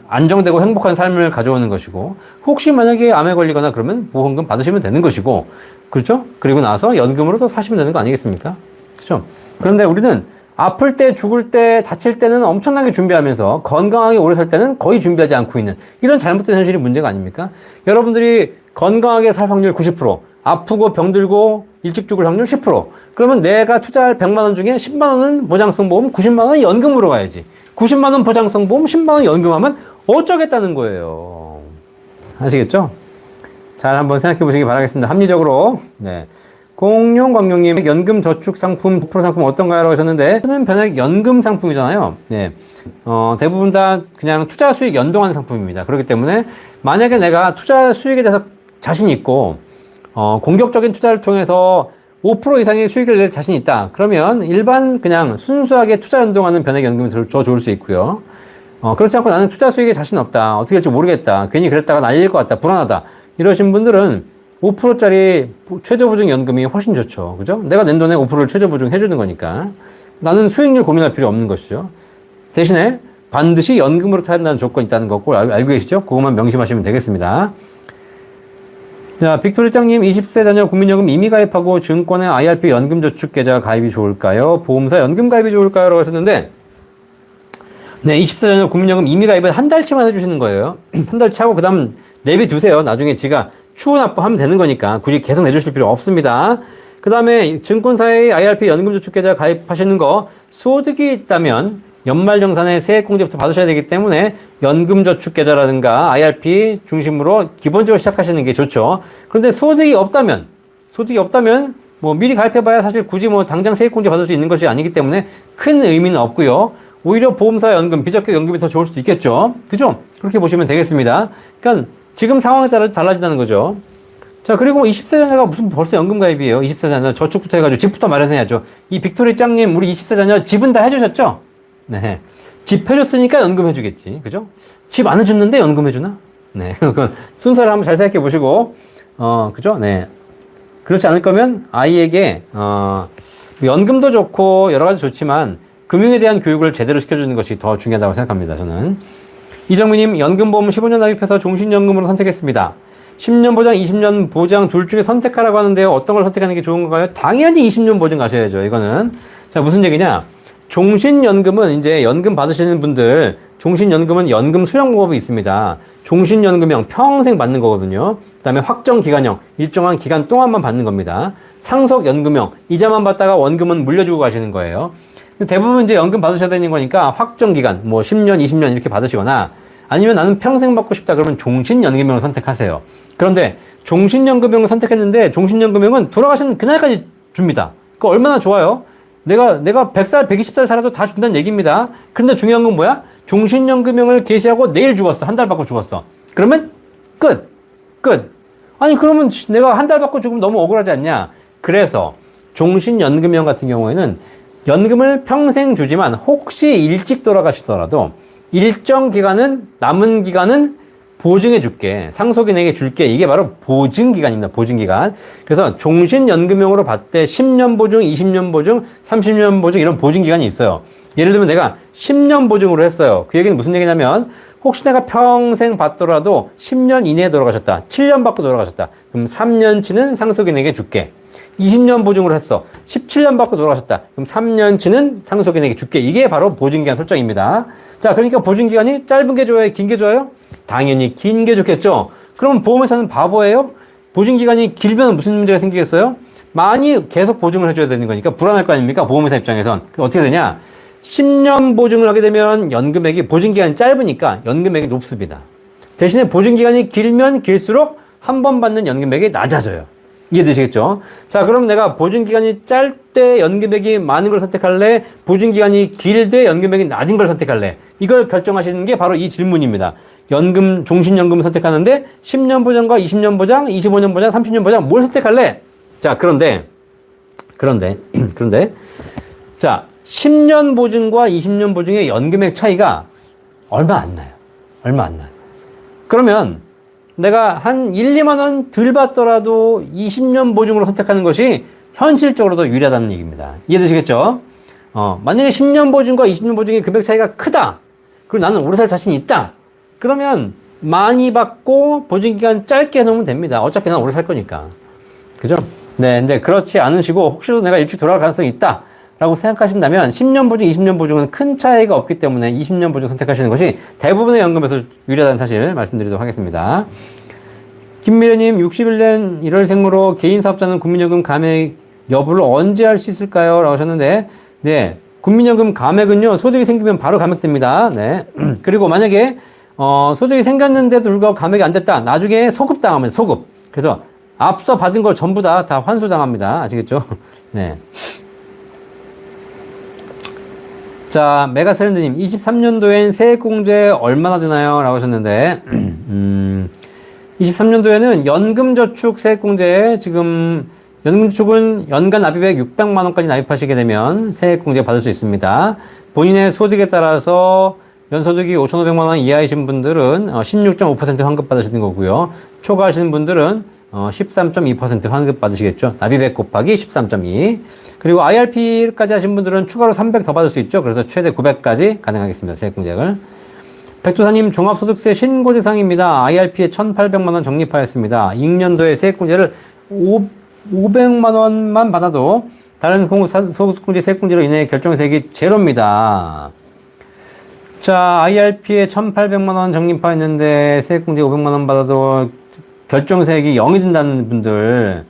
안정되고 행복한 삶을 가져오는 것이고, 혹시 만약에 암에 걸리거나 그러면 보험금 받으시면 되는 것이고, 그렇죠? 그리고 나서 연금으로 또 사시면 되는 거 아니겠습니까? 그렇죠? 그런데 우리는 아플 때, 죽을 때, 다칠 때는 엄청나게 준비하면서 건강하게 오래 살 때는 거의 준비하지 않고 있는 이런 잘못된 현실이 문제가 아닙니까? 여러분들이 건강하게 살 확률 90%, 아프고 병들고 일찍 죽을 확률 10%. 그러면 내가 투자할 100만 원 중에 10만 원은 보장성 보험, 90만 원은 연금으로 가야지. 90만 원 보장성 보험, 10만 원 연금하면 어쩌겠다는 거예요. 아시겠죠? 잘 한번 생각해 보시기 바라겠습니다. 합리적으로. 네. 공룡광룡님, 연금 저축 상품, 9% 상품 어떤가요? 라고 하셨는데, 저는 변액 연금 상품이잖아요. 네. 대부분 다 그냥 투자 수익 연동하는 상품입니다. 그렇기 때문에, 만약에 내가 투자 수익에 대해서 자신 있고, 공격적인 투자를 통해서 5% 이상의 수익을 낼 자신 있다. 그러면 일반 그냥 순수하게 투자 연동하는 변액 연금이 더 좋을 수 있고요. 그렇지 않고 나는 투자 수익에 자신 없다. 어떻게 될지 모르겠다. 괜히 그랬다가 날릴 것 같다. 불안하다. 이러신 분들은 5%짜리 최저보증 연금이 훨씬 좋죠. 그죠? 내가 낸 돈에 5%를 최저보증 해주는 거니까. 나는 수익률 고민할 필요 없는 것이죠. 대신에 반드시 연금으로 타야 한다는 조건이 있다는 거 꼭 알고 계시죠? 그것만 명심하시면 되겠습니다. 자, 빅토리짱님, 20세 자녀 국민연금 이미 가입하고 증권에 IRP 연금저축계좌 가입이 좋을까요? 보험사 연금 가입이 좋을까요? 라고 하셨는데, 네, 20세 자녀 국민연금 이미 가입은 한 달치만 해주시는 거예요. 한 달치 하고, 그 다음 내비두세요. 나중에 지가 추후 납부하면 되는 거니까 굳이 계속 내주실 필요 없습니다. 그 다음에 증권사의 IRP 연금저축계좌 가입하시는 거 소득이 있다면 연말정산에 세액공제부터 받으셔야 되기 때문에 연금저축계좌라든가 IRP 중심으로 기본적으로 시작하시는 게 좋죠. 그런데 소득이 없다면 뭐 미리 가입해봐야 사실 굳이 뭐 당장 세액공제 받을 수 있는 것이 아니기 때문에 큰 의미는 없고요. 오히려 보험사 연금, 비적격 연금이 더 좋을 수도 있겠죠. 그죠? 그렇게 보시면 되겠습니다. 그러니까 지금 상황에 따라 달라진다는 거죠. 자, 그리고 20세 자녀가 무슨 벌써 연금 가입이에요. 20세 자녀 저축부터 해가지고 집부터 마련해야죠. 이 빅토리 짱님, 우리 20세 자녀 집은 다 해주셨죠? 네. 집 해줬으니까 연금 해주겠지. 그죠? 집 안 해줬는데 연금 해주나? 네. 그건 순서를 한번 잘 생각해 보시고, 그죠? 네. 그렇지 않을 거면 아이에게, 연금도 좋고 여러 가지 좋지만 금융에 대한 교육을 제대로 시켜주는 것이 더 중요하다고 생각합니다. 저는. 이정민님, 연금보험 15년 납입해서 종신연금으로 선택했습니다. 10년 보장, 20년 보장 둘 중에 선택하라고 하는데요. 어떤 걸 선택하는 게 좋은 건가요? 당연히 20년 보장 가셔야죠. 이거는. 자, 무슨 얘기냐? 종신연금은 이제 연금 받으시는 분들, 종신연금은 연금 수령법이 있습니다. 종신연금형 평생 받는 거거든요. 그 다음에 확정기간형, 일정한 기간 동안만 받는 겁니다. 상속연금형, 이자만 받다가 원금은 물려주고 가시는 거예요. 대부분 이제 연금 받으셔야 되는 거니까 확정기간, 뭐 10년, 20년 이렇게 받으시거나 아니면 나는 평생 받고 싶다 그러면 종신연금형을 선택하세요. 그런데 종신연금형을 선택했는데 종신연금형은 돌아가시는 그날까지 줍니다. 그거 얼마나 좋아요? 내가 100살, 120살 살아도 다 준다는 얘기입니다. 그런데 중요한 건 뭐야? 종신연금형을 개시하고 내일 죽었어. 한 달 받고 죽었어. 그러면 끝. 아니 그러면 내가 한 달 받고 죽으면 너무 억울하지 않냐? 그래서 종신연금형 같은 경우에는 연금을 평생 주지만 혹시 일찍 돌아가시더라도 일정 기간은 남은 기간은 보증해 줄게. 상속인에게 줄게. 이게 바로 보증기간입니다. 보증기간. 그래서 종신연금형으로 봤을 때 10년 보증, 20년 보증, 30년 보증 이런 보증기간이 있어요. 예를 들면 내가 10년 보증으로 했어요. 그 얘기는 무슨 얘기냐면 혹시 내가 평생 받더라도 10년 이내에 돌아가셨다. 7년 받고 돌아가셨다. 그럼 3년치는 상속인에게 줄게. 20년 보증으로 했어. 17년 받고 돌아가셨다. 그럼 3년치는 상속인에게 줄게. 이게 바로 보증기간 설정입니다. 자, 그러니까 보증기간이 짧은 게 좋아요? 긴 게 좋아요? 당연히 긴 게 좋겠죠? 그럼 보험회사는 바보예요? 보증기간이 길면 무슨 문제가 생기겠어요? 많이 계속 보증을 해줘야 되는 거니까 불안할 거 아닙니까? 보험회사 입장에선. 그럼 어떻게 되냐? 10년 보증을 하게 되면 연금액이, 보증기간이 짧으니까 연금액이 높습니다. 대신에 보증기간이 길면 길수록 한 번 받는 연금액이 낮아져요. 이해되시겠죠? 자, 그럼 내가 보증기간이 짧 때 연금액이 많은 걸 선택할래? 보증기간이 길 때 연금액이 낮은 걸 선택할래? 이걸 결정하시는 게 바로 이 질문입니다. 연금, 종신연금을 선택하는데 10년 보장과 20년 보장, 25년 보장, 30년 보장 뭘 선택할래? 자, 그런데 자, 10년 보증과 20년 보증의 연금액 차이가 얼마 안 나요. 얼마 안 나요. 그러면 내가 한 1, 2만 원 덜 받더라도 20년 보증으로 선택하는 것이 현실적으로도 유리하다는 얘기입니다. 이해되시겠죠? 만약에 10년 보증과 20년 보증의 금액 차이가 크다. 그리고 나는 오래 살 자신이 있다. 그러면 많이 받고 보증기간 짧게 해놓으면 됩니다. 어차피 난 오래 살 거니까. 그죠? 네, 근데 그렇지 않으시고 혹시라도 내가 일찍 돌아갈 가능성이 있다. 라고 생각하신다면 10년 보증, 20년 보증은 큰 차이가 없기 때문에 20년 보증 선택하시는 것이 대부분의 연금에서 유리하다는 사실 말씀드리도록 하겠습니다. 김미래님, 61년 1월생으로 개인사업자는 국민연금 감액 여부를 언제 알 수 있을까요? 라고 하셨는데, 네. 국민연금 감액은요, 소득이 생기면 바로 감액됩니다. 네. 그리고 만약에, 소득이 생겼는데도 불구하고 감액이 안 됐다. 나중에 소급당하면 소급. 그래서 앞서 받은 걸 전부 다 환수당합니다. 아시겠죠? 네. 자, 메가세렌드님, 23년도엔 세액공제 얼마나 되나요? 라고 하셨는데, 23년도에는 연금저축 세액공제, 지금, 연금저축은 연간 납입액 600만원까지 납입하시게 되면 세액공제 받을 수 있습니다. 본인의 소득에 따라서 연소득이 5,500만원 이하이신 분들은 16.5% 환급 받으시는 거고요. 초과하시는 분들은 13.2% 환급 받으시겠죠. 납입액 곱하기 13.2. 그리고 IRP까지 하신 분들은 추가로 300 더 받을 수 있죠. 그래서 최대 900까지 가능하겠습니다. 세액공제를. 백두사님, 종합소득세 신고 대상입니다. IRP에 1,800만원 적립하였습니다. 6년도에 세액공제를 500만원만 받아도 다른 소득공제 세액공제로 인해 결정세액이 제로입니다. 자, IRP에 1,800만원 적립하였는데 세액공제 500만원 받아도 결정세액이 0이 된다는 분들,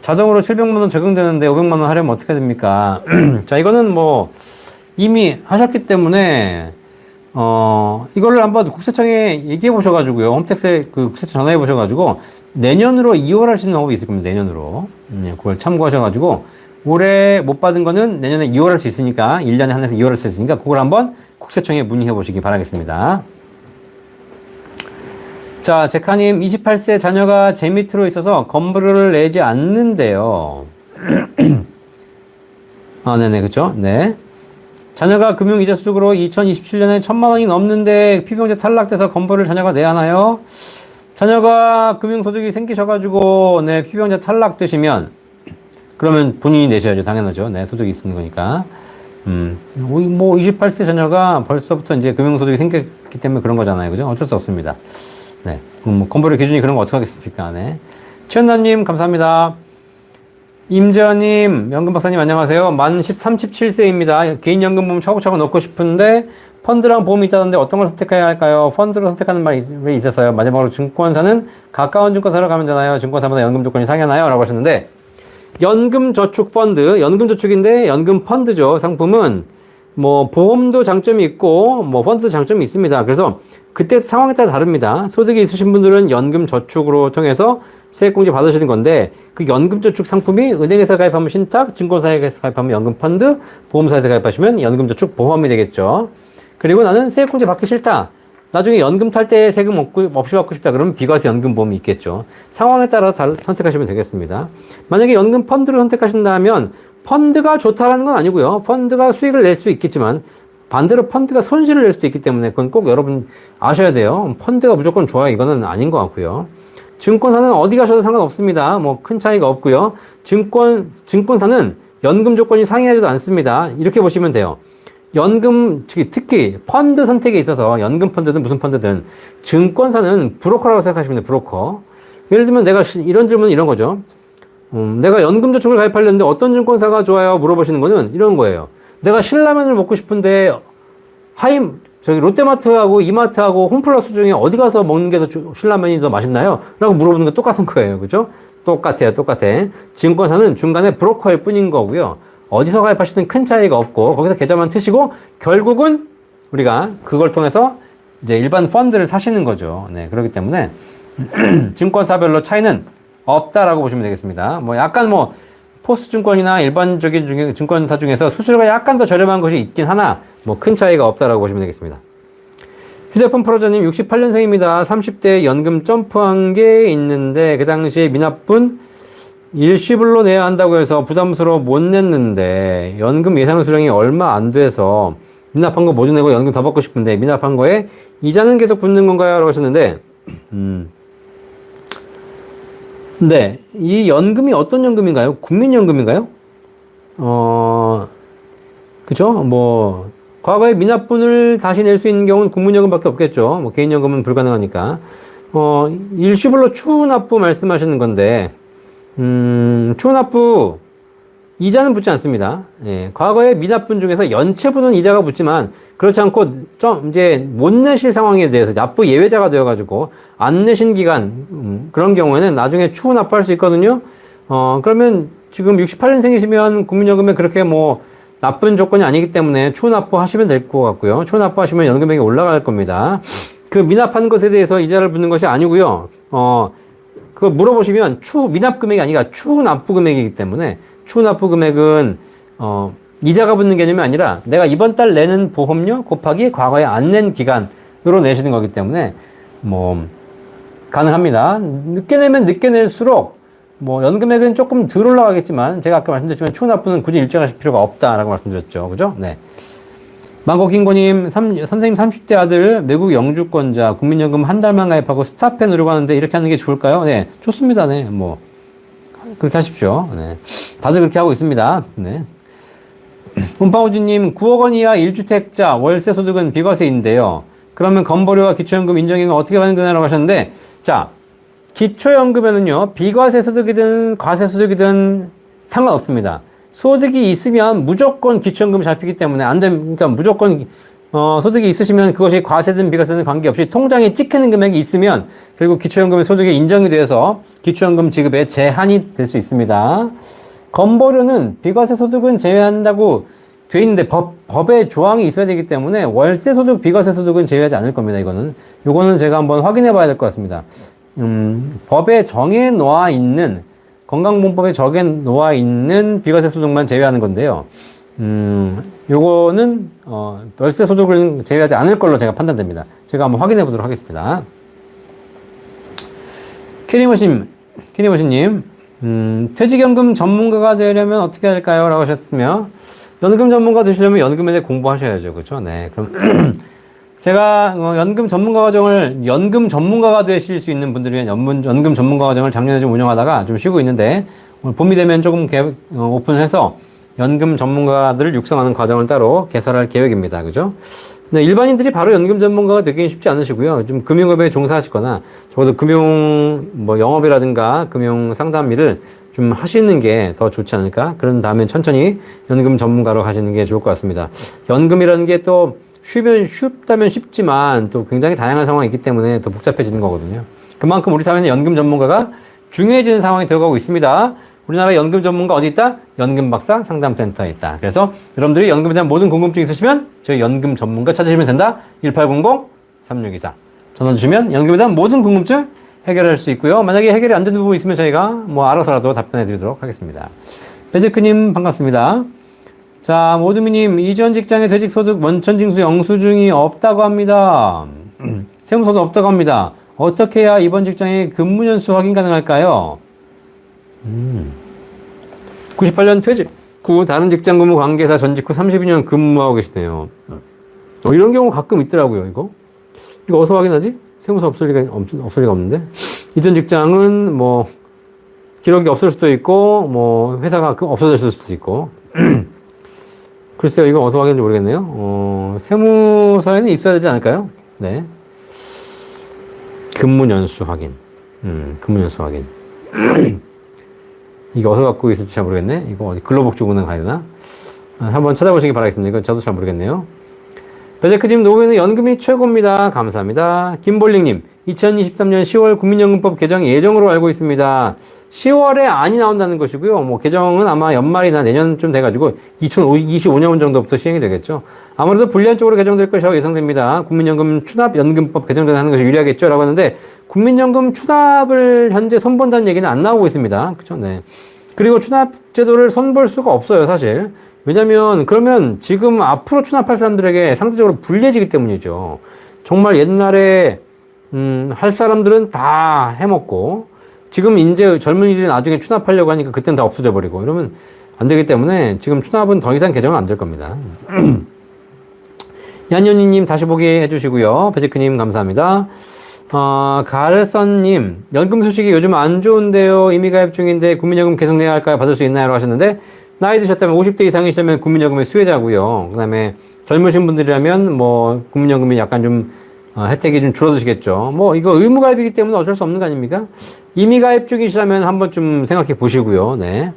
자동으로 700만원 적용되는데 500만원 하려면 어떻게 됩니까? 자, 이거는 뭐 이미 하셨기 때문에 이거를 한번 국세청에 얘기해 보셔가지고요. 홈택스 국세청 전화해 보셔가지고 내년으로 이월할 수 있는 방법이 있을 겁니다. 내년으로. 그걸 참고하셔가지고 올해 못 받은 거는 내년에 이월할 수 있으니까 1년에 한해서 이월할 수 있으니까 그걸 한번 국세청에 문의해 보시기 바라겠습니다. 자, 제카님, 28세 자녀가 제 밑으로 있어서 건보료를 내지 않는데요. 아, 네네, 그쵸? 네. 자녀가 금융이자 수익으로 2027년에 1,000만원이 넘는데 피부경제 탈락돼서 건보료를 자녀가 내야 하나요? 자녀가 금융소득이 생기셔가지고, 네, 피부경제 탈락되시면, 그러면 본인이 내셔야죠. 당연하죠. 네, 소득이 있는 거니까. 뭐, 28세 자녀가 벌써부터 이제 금융소득이 생겼기 때문에 그런 거잖아요. 그죠? 어쩔 수 없습니다. 네. 뭐, 건보료 기준이 그런 거 어떻게 하겠습니까? 네. 최현남님, 감사합니다. 임재환님, 연금박사님 안녕하세요. 만 37세입니다. 개인연금보험 차곡차곡 넣고 싶은데 펀드랑 보험이 있다던데 어떤 걸 선택해야 할까요? 펀드로 선택하는 말이 왜 있었어요? 마지막으로 증권사는 가까운 증권사로 가면 되나요? 증권사마다 연금 조건이 상하나요? 라고 하셨는데, 연금저축펀드, 연금저축인데 연금펀드죠. 상품은 뭐 보험도 장점이 있고 뭐 펀드도 장점이 있습니다. 그래서 그때 상황에 따라 다릅니다. 소득이 있으신 분들은 연금저축으로 통해서 세액공제 받으시는 건데, 그 연금저축 상품이 은행에서 가입하면 신탁, 증권사에서 가입하면 연금펀드, 보험사에서 가입하시면 연금저축 보험이 되겠죠. 그리고 나는 세액공제 받기 싫다. 나중에 연금 탈 때 세금 없이 받고 싶다. 그러면 비과세 연금보험이 있겠죠. 상황에 따라 선택하시면 되겠습니다. 만약에 연금펀드를 선택하신다면 펀드가 좋다라는 건 아니고요. 펀드가 수익을 낼 수 있겠지만 반대로 펀드가 손실을 낼 수도 있기 때문에 그건 꼭 여러분 아셔야 돼요. 펀드가 무조건 좋아요. 이거는 아닌 것 같고요. 증권사는 어디 가셔도 상관없습니다. 뭐 큰 차이가 없고요. 증권사는 연금 조건이 상이하지도 않습니다. 이렇게 보시면 돼요. 연금, 특히 펀드 선택에 있어서 연금 펀드든 무슨 펀드든 증권사는 브로커라고 생각하시면 돼요. 브로커. 예를 들면 내가 이런 질문은 이런 거죠. 내가 연금저축을 가입하려는데 어떤 증권사가 좋아요? 물어보시는 거는 이런 거예요. 내가 신라면을 먹고 싶은데 롯데마트하고 이마트하고 홈플러스 중에 어디 가서 먹는 게 더 신라면이 더 맛있나요? 라고 물어보는 거 똑같은 거예요. 그죠? 똑같아. 증권사는 중간에 브로커일 뿐인 거고요. 어디서 가입하시든 큰 차이가 없고 거기서 계좌만 트시고 결국은 우리가 그걸 통해서 이제 일반 펀드를 사시는 거죠. 네, 그렇기 때문에 증권사별로 차이는 없다라고 보시면 되겠습니다. 뭐 약간 포스증권이나 일반적인 증권사 중에서 수수료가 약간 더 저렴한 것이 있긴 하나 뭐 큰 차이가 없다라고 보시면 되겠습니다. 휴대폰 프로저님 68년생입니다. 30대에 연금 점프한 게 있는데 그 당시에 미납분 일시불로 내야 한다고 해서 부담스러워 못 냈는데 연금 예상 수령이 얼마 안 돼서 미납한 거 모두 내고 연금 더 받고 싶은데 미납한 거에 이자는 계속 붙는 건가요? 라고 하셨는데 네, 이 연금이 어떤 연금인가요? 국민연금인가요? 그죠? 과거에 미납분을 다시 낼 수 있는 경우는 국민연금밖에 없겠죠. 개인연금은 불가능하니까. 일시불로 추후납부 말씀하시는 건데, 추후납부, 이자는 붙지 않습니다. 예, 과거에 미납분 중에서 연체분은 이자가 붙지만, 그렇지 않고, 이제 못 내실 상황에 대해서 납부 예외자가 되어가지고, 안 내신 기간, 그런 경우에는 나중에 추후납부할 수 있거든요. 그러면 지금 68년생이시면 국민연금에 그렇게 나쁜 조건이 아니기 때문에 추후납부 하시면 될 것 같고요. 추후납부 하시면 연금액이 올라갈 겁니다. 그 미납한 것에 대해서 이자를 붙는 것이 아니고요. 그거 물어보시면 미납 금액이 아니라 추후납부 금액이기 때문에 추후납부 금액은 이자가 붙는 개념이 아니라 내가 이번 달 내는 보험료 곱하기 과거에 안 낸 기간으로 내시는 거기 때문에 가능합니다. 늦게 내면 늦게 낼수록 연금액은 조금 덜 올라가겠지만 제가 아까 말씀드렸지만 추후납부는 굳이 일정하실 필요가 없다라고 말씀드렸죠. 그죠? 네. 망고킹고님, 선생님 30대 아들 외국 영주권자 국민연금 한 달만 가입하고 스탑해 누르고 하는데 이렇게 하는 게 좋을까요? 네, 좋습니다. 네, 그렇게 하십시오. 네, 다들 그렇게 하고 있습니다. 네. 문파우지님, 9억 원 이하 1주택자 월세 소득은 비과세인데요. 그러면 건보료와 기초연금 인정액은 어떻게 반영되나라고 하셨는데, 자, 기초연금에는요, 비과세 소득이든 과세 소득이든 상관없습니다. 소득이 있으면 무조건 기초연금이 잡히기 때문에 그러니까 무조건 소득이 있으시면 그것이 과세든 비과세든 관계없이 통장에 찍히는 금액이 있으면 결국 기초연금의 소득이 인정이 돼서 기초연금 지급에 제한이 될 수 있습니다. 건보료는 비과세 소득은 제외한다고 돼 있는데 법에 조항이 있어야 되기 때문에 월세 소득, 비과세 소득은 제외하지 않을 겁니다. 요거는 제가 한번 확인해 봐야 될 것 같습니다. 법에 정해 놓아 있는 건강보험법에 적에 놓아 있는 비과세 소득만 제외하는 건데요. 요거는 월세 소득을 제외하지 않을 걸로 제가 판단됩니다. 제가 한번 확인해 보도록 하겠습니다. 키리머신님, 퇴직연금 전문가가 되려면 어떻게 할까요? 라고 하셨으며, 연금 전문가 되시려면 연금에 대해 공부하셔야죠. 그렇죠? 네. 그럼 제가 연금 전문가가 되실 수 있는 분들을 위한 연금 전문가 과정을 작년에 좀 운영하다가 좀 쉬고 있는데 오늘 봄이 되면 조금 오픈을 해서 연금 전문가들을 육성하는 과정을 따로 개설할 계획입니다. 그죠? 네, 일반인들이 바로 연금 전문가가 되기는 쉽지 않으시고요. 좀 금융업에 종사하시거나 적어도 금융 영업이라든가 금융 상담 일을 좀 하시는 게 더 좋지 않을까? 그런 다음에 천천히 연금 전문가로 가시는 게 좋을 것 같습니다. 연금이라는 게 또 쉽다면 쉽지만 또 굉장히 다양한 상황이 있기 때문에 더 복잡해지는 거거든요. 그만큼 우리 사회는 연금 전문가가 중요해지는 상황이 되어가고 있습니다. 우리나라 연금 전문가 어디 있다? 연금박사 상담센터에 있다. 그래서 여러분들이 연금에 대한 모든 궁금증 있으시면 저희 연금 전문가 찾으시면 된다. 1800-3624 전화 주시면 연금에 대한 모든 궁금증 해결할 수 있고요. 만약에 해결이 안 되는 부분 있으면 저희가 알아서라도 답변해 드리도록 하겠습니다. 배즈크님 반갑습니다. 자, 모두미님, 이전 직장의 퇴직소득 원천징수 영수증이 없다고 합니다. 세무서도 없다고 합니다. 어떻게 해야 이번 직장의 근무연수 확인 가능할까요? 98년 퇴직 후 다른 직장 근무 관계사 전직 후 32년 근무하고 계시네요. 이런 경우 가끔 있더라고요, 이거 어디서 확인하지? 세무서 없을 리가 없는데. 이전 직장은 뭐, 기록이 없을 수도 있고, 뭐, 회사가 없어졌을 수도 있고. 글쎄요, 이거 어디서 확인하는지 모르겠네요. 세무서에는 있어야 되지 않을까요? 네. 근무연수 확인. 근무연수 확인. 이거 어디서 갖고 있을지 잘 모르겠네. 이거 어디 근로복지부는 가야 되나? 한번 찾아보시기 바라겠습니다. 이건 저도 잘 모르겠네요. 베제크님, 노후에는 연금이 최고입니다. 감사합니다. 김볼링님, 2023년 10월 국민연금법 개정 예정으로 알고 있습니다. 10월에 안이 나온다는 것이고요. 뭐 개정은 아마 연말이나 내년쯤 돼가지고 2025년 정도부터 시행이 되겠죠. 아무래도 불리한쪽으로 개정될 것이라고 예상됩니다. 국민연금 추납연금법 개정 전에 하는 것이 유리하겠죠? 라고 하는데 국민연금 추납을 현재 손본다는 얘기는 안 나오고 있습니다. 그쵸? 네. 그리고 추납제도를 손볼 수가 없어요, 사실. 왜냐면 그러면 지금 앞으로 추납할 사람들에게 상대적으로 불리해지기 때문이죠. 정말 옛날에 할 사람들은 다 해먹고 지금 이제 젊은이들이 나중에 추납하려고 하니까 그때는 다 없어져 버리고 이러면 안 되기 때문에 지금 추납은 더 이상 개정은 안 될 겁니다. 얀연이님 다시 보기 해주시고요. 베지크님 감사합니다. 가르선님, 연금 소식이 요즘 안 좋은데요. 이미 가입 중인데 국민연금 계속 내야 할까요? 받을 수 있나요? 라고 하셨는데 나이 드셨다면 50대 이상이시면 국민연금의 수혜자고요. 그 다음에 젊으신 분들이라면 뭐 국민연금이 약간 좀 혜택이 좀 줄어드시겠죠. 뭐 이거 의무가입이기 때문에 어쩔 수 없는 거 아닙니까? 이미 가입 중이시라면 한번 좀 생각해 보시고요. 네.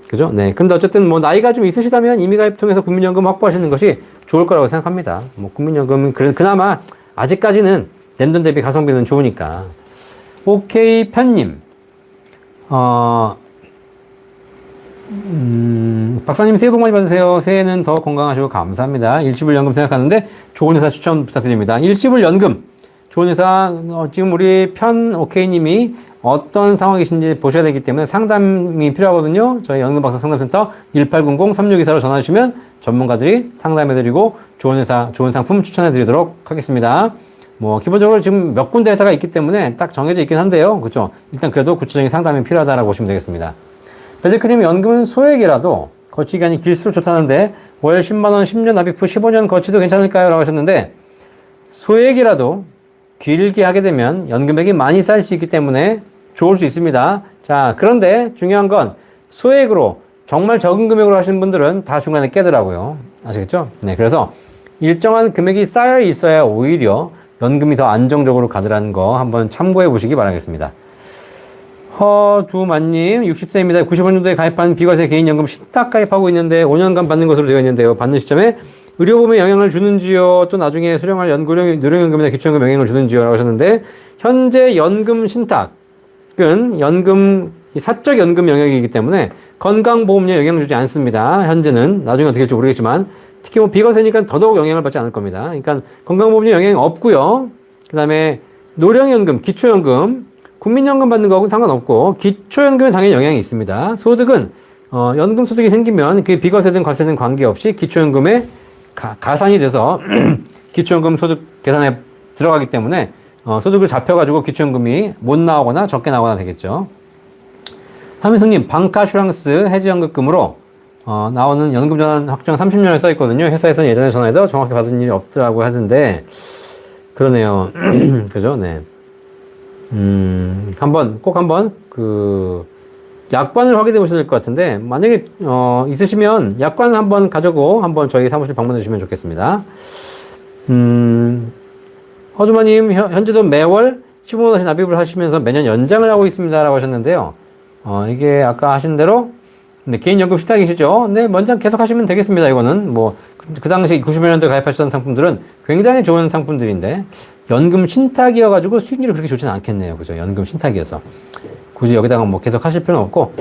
그죠? 네. 근데 어쨌든 뭐 나이가 좀 있으시다면 이미 가입 통해서 국민연금 확보하시는 것이 좋을 거라고 생각합니다. 뭐 국민연금은 그나마 아직까지는 낸돈 대비 가성비는 좋으니까. 오케이 편님. 박사님 새해 복 많이 받으세요. 새해는 더 건강하시고 감사합니다. 일시불 연금 생각하는데 좋은 회사 추천 부탁드립니다. 일시불 연금 좋은 회사 지금 우리 편 오케이님이 어떤 상황이신지 보셔야 되기 때문에 상담이 필요하거든요. 저희 연금박사 상담센터 1800-3624로 전화 주시면 전문가들이 상담해드리고 좋은 회사 좋은 상품 추천해드리도록 하겠습니다. 뭐 기본적으로 지금 몇 군데 회사가 있기 때문에 딱 정해져 있긴 한데요. 그렇죠? 일단 그래도 구체적인 상담이 필요하다라고 보시면 되겠습니다. 베제크님, 연금은 소액이라도 거치기간이 길수록 좋다는데 월 10만원 10년 납입 후 15년 거치도 괜찮을까요? 라고 하셨는데 소액이라도 길게 하게 되면 연금액이 많이 쌓일 수 있기 때문에 좋을 수 있습니다. 자, 그런데 중요한 건 소액으로 정말 적은 금액으로 하시는 분들은 다 중간에 깨더라고요. 아시겠죠? 네, 그래서 일정한 금액이 쌓여 있어야 오히려 연금이 더 안정적으로 가더라는 거 한번 참고해 보시기 바라겠습니다. 허두만님, 60세입니다. 95년도에 가입한 비과세 개인연금 신탁 가입하고 있는데 5년간 받는 것으로 되어 있는데요. 받는 시점에 의료보험에 영향을 주는지요? 또 나중에 수령할 노령연금이나 기초연금 영향을 주는지요? 라고 하셨는데 현재 연금 신탁은 사적 연금 영역이기 때문에 건강보험료에 영향을 주지 않습니다. 현재는 나중에 어떻게 될지 모르겠지만 특히 뭐 비과세니까 더더욱 영향을 받지 않을 겁니다. 그러니까 건강보험료 영향이 없고요. 그 다음에 노령연금, 기초연금, 국민연금 받는 거하고는 상관없고 기초연금에 당연히 영향이 있습니다. 소득은 연금 소득이 생기면 그게 비과세든 과세든 관계없이 기초연금에 가산이 돼서 기초연금 소득 계산에 들어가기 때문에 소득을 잡혀가지고 기초연금이 못 나오거나 적게 나오거나 되겠죠. 하민숙님, 방카슈랑스 해지연금으로 나오는 연금전환 확정 30년을 써있거든요. 회사에서는 예전에 전화해서 정확히 받은 일이 없더라고 하던데 그러네요. 그죠? 네. 꼭 한번 약관을 확인해 보셔야 될 것 같은데 만약에 있으시면 약관 한번 가지고 한번 저희 사무실 방문해 주시면 좋겠습니다. 허주마님, 현재도 매월 15만원씩 납입을 하시면서 매년 연장을 하고 있습니다 라고 하셨는데요. 이게 아까 하신 대로 네, 개인연금 신탁이시죠? 네, 먼저 계속 하시면 되겠습니다. 이거는 뭐 그 당시 90년도에 가입하셨던 상품들은 굉장히 좋은 상품들인데 연금 신탁이어가지고 수익률이 그렇게 좋지는 않겠네요. 그죠? 연금 신탁이어서 굳이 여기다가 뭐 계속 하실 필요는 없고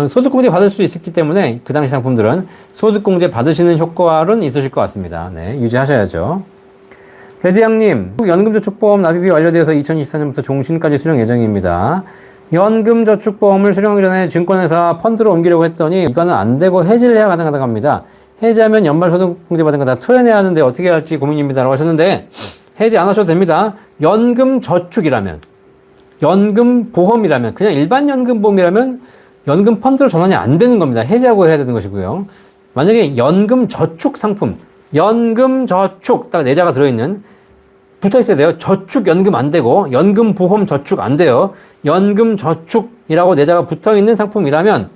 소득공제 받을 수 있었기 때문에 그 당시 상품들은 소득공제 받으시는 효과는 있으실 것 같습니다. 네, 유지하셔야죠. 배디양님, 연금저축보험 납입이 완료되어서 2024년부터 종신까지 수령 예정입니다. 연금저축보험을 수령하기 전에 증권회사 펀드로 옮기려고 했더니 이거는 안 되고 해지를 해야 가능하다고 합니다. 해지하면 연말 소득공제 받은 거 다 토해내야 하는데 어떻게 할지 고민입니다. 라고 하셨는데 해지 안 하셔도 됩니다. 연금저축이라면, 연금보험이라면, 그냥 일반 연금보험이라면 연금 펀드로 전환이 안 되는 겁니다. 해지하고 해야 되는 것이고요. 만약에 연금저축 상품, 연금, 저축, 딱 네 자가 들어있는, 붙어 있어야 돼요. 저축, 연금 안 되고, 연금, 보험, 저축 안 돼요. 연금, 저축이라고 네 자가 붙어 있는 상품이라면,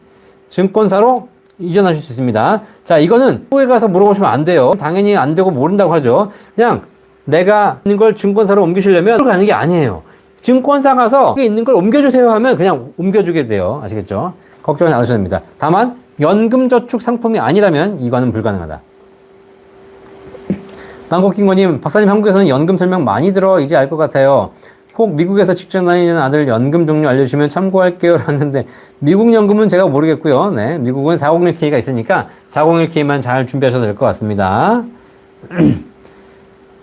증권사로 이전하실 수 있습니다. 자, 이거는 후에 가서 물어보시면 안 돼요. 당연히 안 되고 모른다고 하죠. 그냥 내가 있는 걸 증권사로 옮기시려면 가는 게 아니에요. 증권사 가서 여기 있는 걸 옮겨주세요 하면 그냥 옮겨주게 돼요. 아시겠죠? 걱정은 안 하셔도 됩니다. 다만 연금저축 상품이 아니라면 이거는 불가능하다. 망고킹거님, 박사님 한국에서는 연금 설명 많이 들어 이제 알 것 같아요. 혹 미국에서 직장 다니는 아들 연금 종류 알려주시면 참고할게요. 라는데 미국 연금은 제가 모르겠고요. 네, 미국은 401k가 있으니까 401k만 잘 준비하셔도 될 것 같습니다.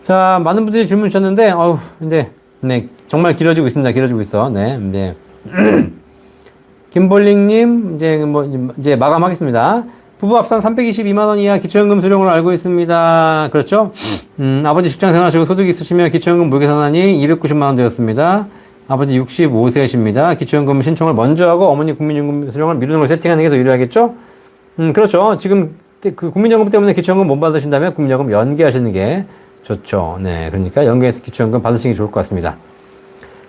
자, 많은 분들이 질문 주셨는데 이제 네, 정말 길어지고 있습니다. 길어지고 있어. 네, 이제 김볼링님 이제 마감하겠습니다. 부부 합산 322만 원 이하 기초연금 수령으로 알고 있습니다. 그렇죠? 아버지 직장 생활하시고 소득이 있으시면 기초연금 무계산환이 290만 원 되었습니다. 아버지 65세이십니다. 기초연금 신청을 먼저 하고 어머니 국민연금 수령을 미루는 걸 세팅하는 게 더 유리하겠죠? 그렇죠. 지금 그 국민연금 때문에 기초연금 못 받으신다면 국민연금 연계하시는 게 좋죠. 네, 그러니까 연계해서 기초연금 받으시는 게 좋을 것 같습니다.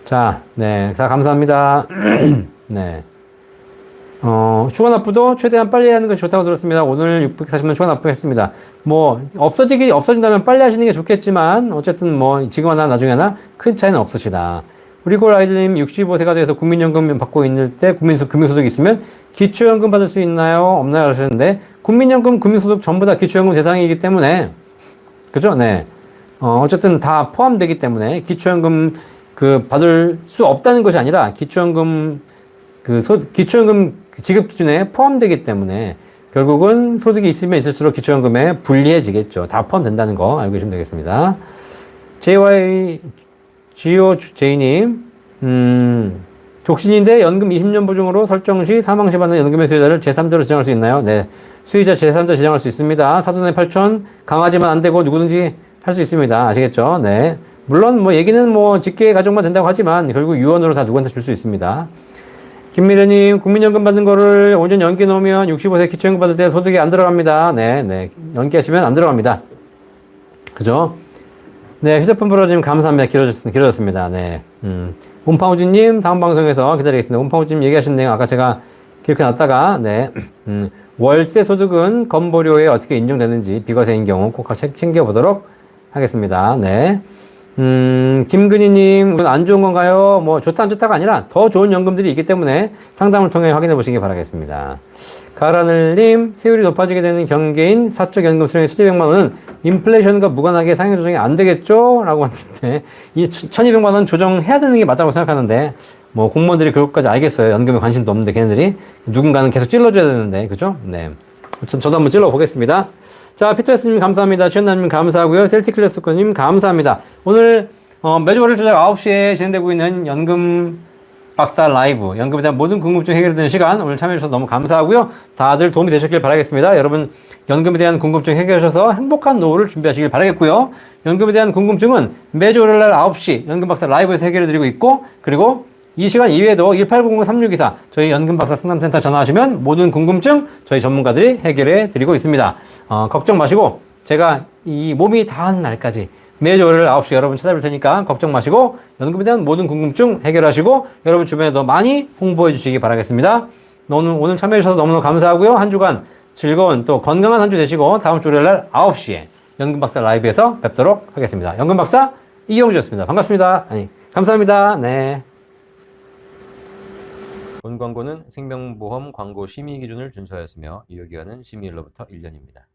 자, 네, 다 감사합니다. 네. 추가 납부도 최대한 빨리 하는 것이 좋다고 들었습니다. 오늘 640만 추가 납부했습니다. 없어진다면 빨리 하시는 게 좋겠지만, 어쨌든 지금 하나 나중에 하나 큰 차이는 없으시다. 우리 꼴 아이들님 65세가 돼서 국민연금 받고 있는 때 금융소득이 있으면 기초연금 받을 수 있나요? 없나요? 하셨는데, 국민연금, 금융소득 전부 다 기초연금 대상이기 때문에, 그죠? 네. 어쨌든 다 포함되기 때문에 기초연금 받을 수 없다는 것이 아니라 기초연금 지급 기준에 포함되기 때문에 결국은 소득이 있으면 있을수록 기초연금에 불리해지겠죠. 다 포함된다는 거 알고 계시면 되겠습니다. JYGOJ님, 독신인데 연금 20년 보증으로 설정 시 사망 시 받는 연금의 수혜자를 제3자로 지정할 수 있나요? 네. 수혜자 제3자 지정할 수 있습니다. 사돈의 8촌 강하지만 안 되고 누구든지 할 수 있습니다. 아시겠죠? 네. 물론 얘기는 직계 가족만 된다고 하지만 결국 유언으로 다 누구한테 줄 수 있습니다. 김미래님, 국민연금 받는 거를 5년 연기 놓으면 65세 기초연금 받을 때 소득이 안 들어갑니다. 네. 연기하시면 안 들어갑니다. 그죠? 네, 휴대폰 불어주님 감사합니다. 길어졌습니다. 네. 옴파우지님, 다음 방송에서 기다리겠습니다. 옴파우지님 얘기하신 내용 아까 제가 기록해놨다가, 네. 월세 소득은 건보료에 어떻게 인정되는지 비과세인 경우 꼭 챙겨보도록 하겠습니다. 네. 김근희님, 안 좋은 건가요? 좋다, 안 좋다가 아니라 더 좋은 연금들이 있기 때문에 상담을 통해 확인해 보시기 바라겠습니다. 가라늘님, 세율이 높아지게 되는 경계인 사적 연금 수령의 1200만원은 인플레이션과 무관하게 상향 조정이 안 되겠죠? 라고 하는데, 이 1200만원 조정해야 되는 게 맞다고 생각하는데, 공무원들이 그것까지 알겠어요. 연금에 관심도 없는데, 걔네들이. 누군가는 계속 찔러줘야 되는데, 그죠? 네. 저도 한번 찔러보겠습니다. 자, 피터스님 감사합니다. 최현남님 감사하고요. 셀틱클래스코님 감사합니다. 오늘 매주 월요일 저녁 9시에 진행되고 있는 연금 박사 라이브, 연금에 대한 모든 궁금증 해결되는 시간 오늘 참여해주셔서 너무 감사하고요. 다들 도움이 되셨길 바라겠습니다. 여러분 연금에 대한 궁금증 해결하셔서 행복한 노후를 준비하시길 바라겠고요. 연금에 대한 궁금증은 매주 월요일 날 9시 연금 박사 라이브에서 해결해드리고 있고, 그리고 이 시간 이외에도 1800-3624 저희 연금박사 상담센터 전화하시면 모든 궁금증 저희 전문가들이 해결해 드리고 있습니다. 걱정 마시고 제가 이 몸이 다한 날까지 매주 월요일 9시 여러분 찾아뵐 테니까 걱정 마시고 연금에 대한 모든 궁금증 해결하시고 여러분 주변에도 많이 홍보해 주시기 바라겠습니다. 오늘 참여해 주셔서 너무너무 감사하고요. 한 주간 즐거운 또 건강한 한 주 되시고 다음 주 월요일 날 9시에 연금박사 라이브에서 뵙도록 하겠습니다. 연금박사 이경주였습니다. 반갑습니다. 감사합니다. 네. 본 광고는 생명보험 광고 심의 기준을 준수하였으며 유효기간은 심의일로부터 1년입니다.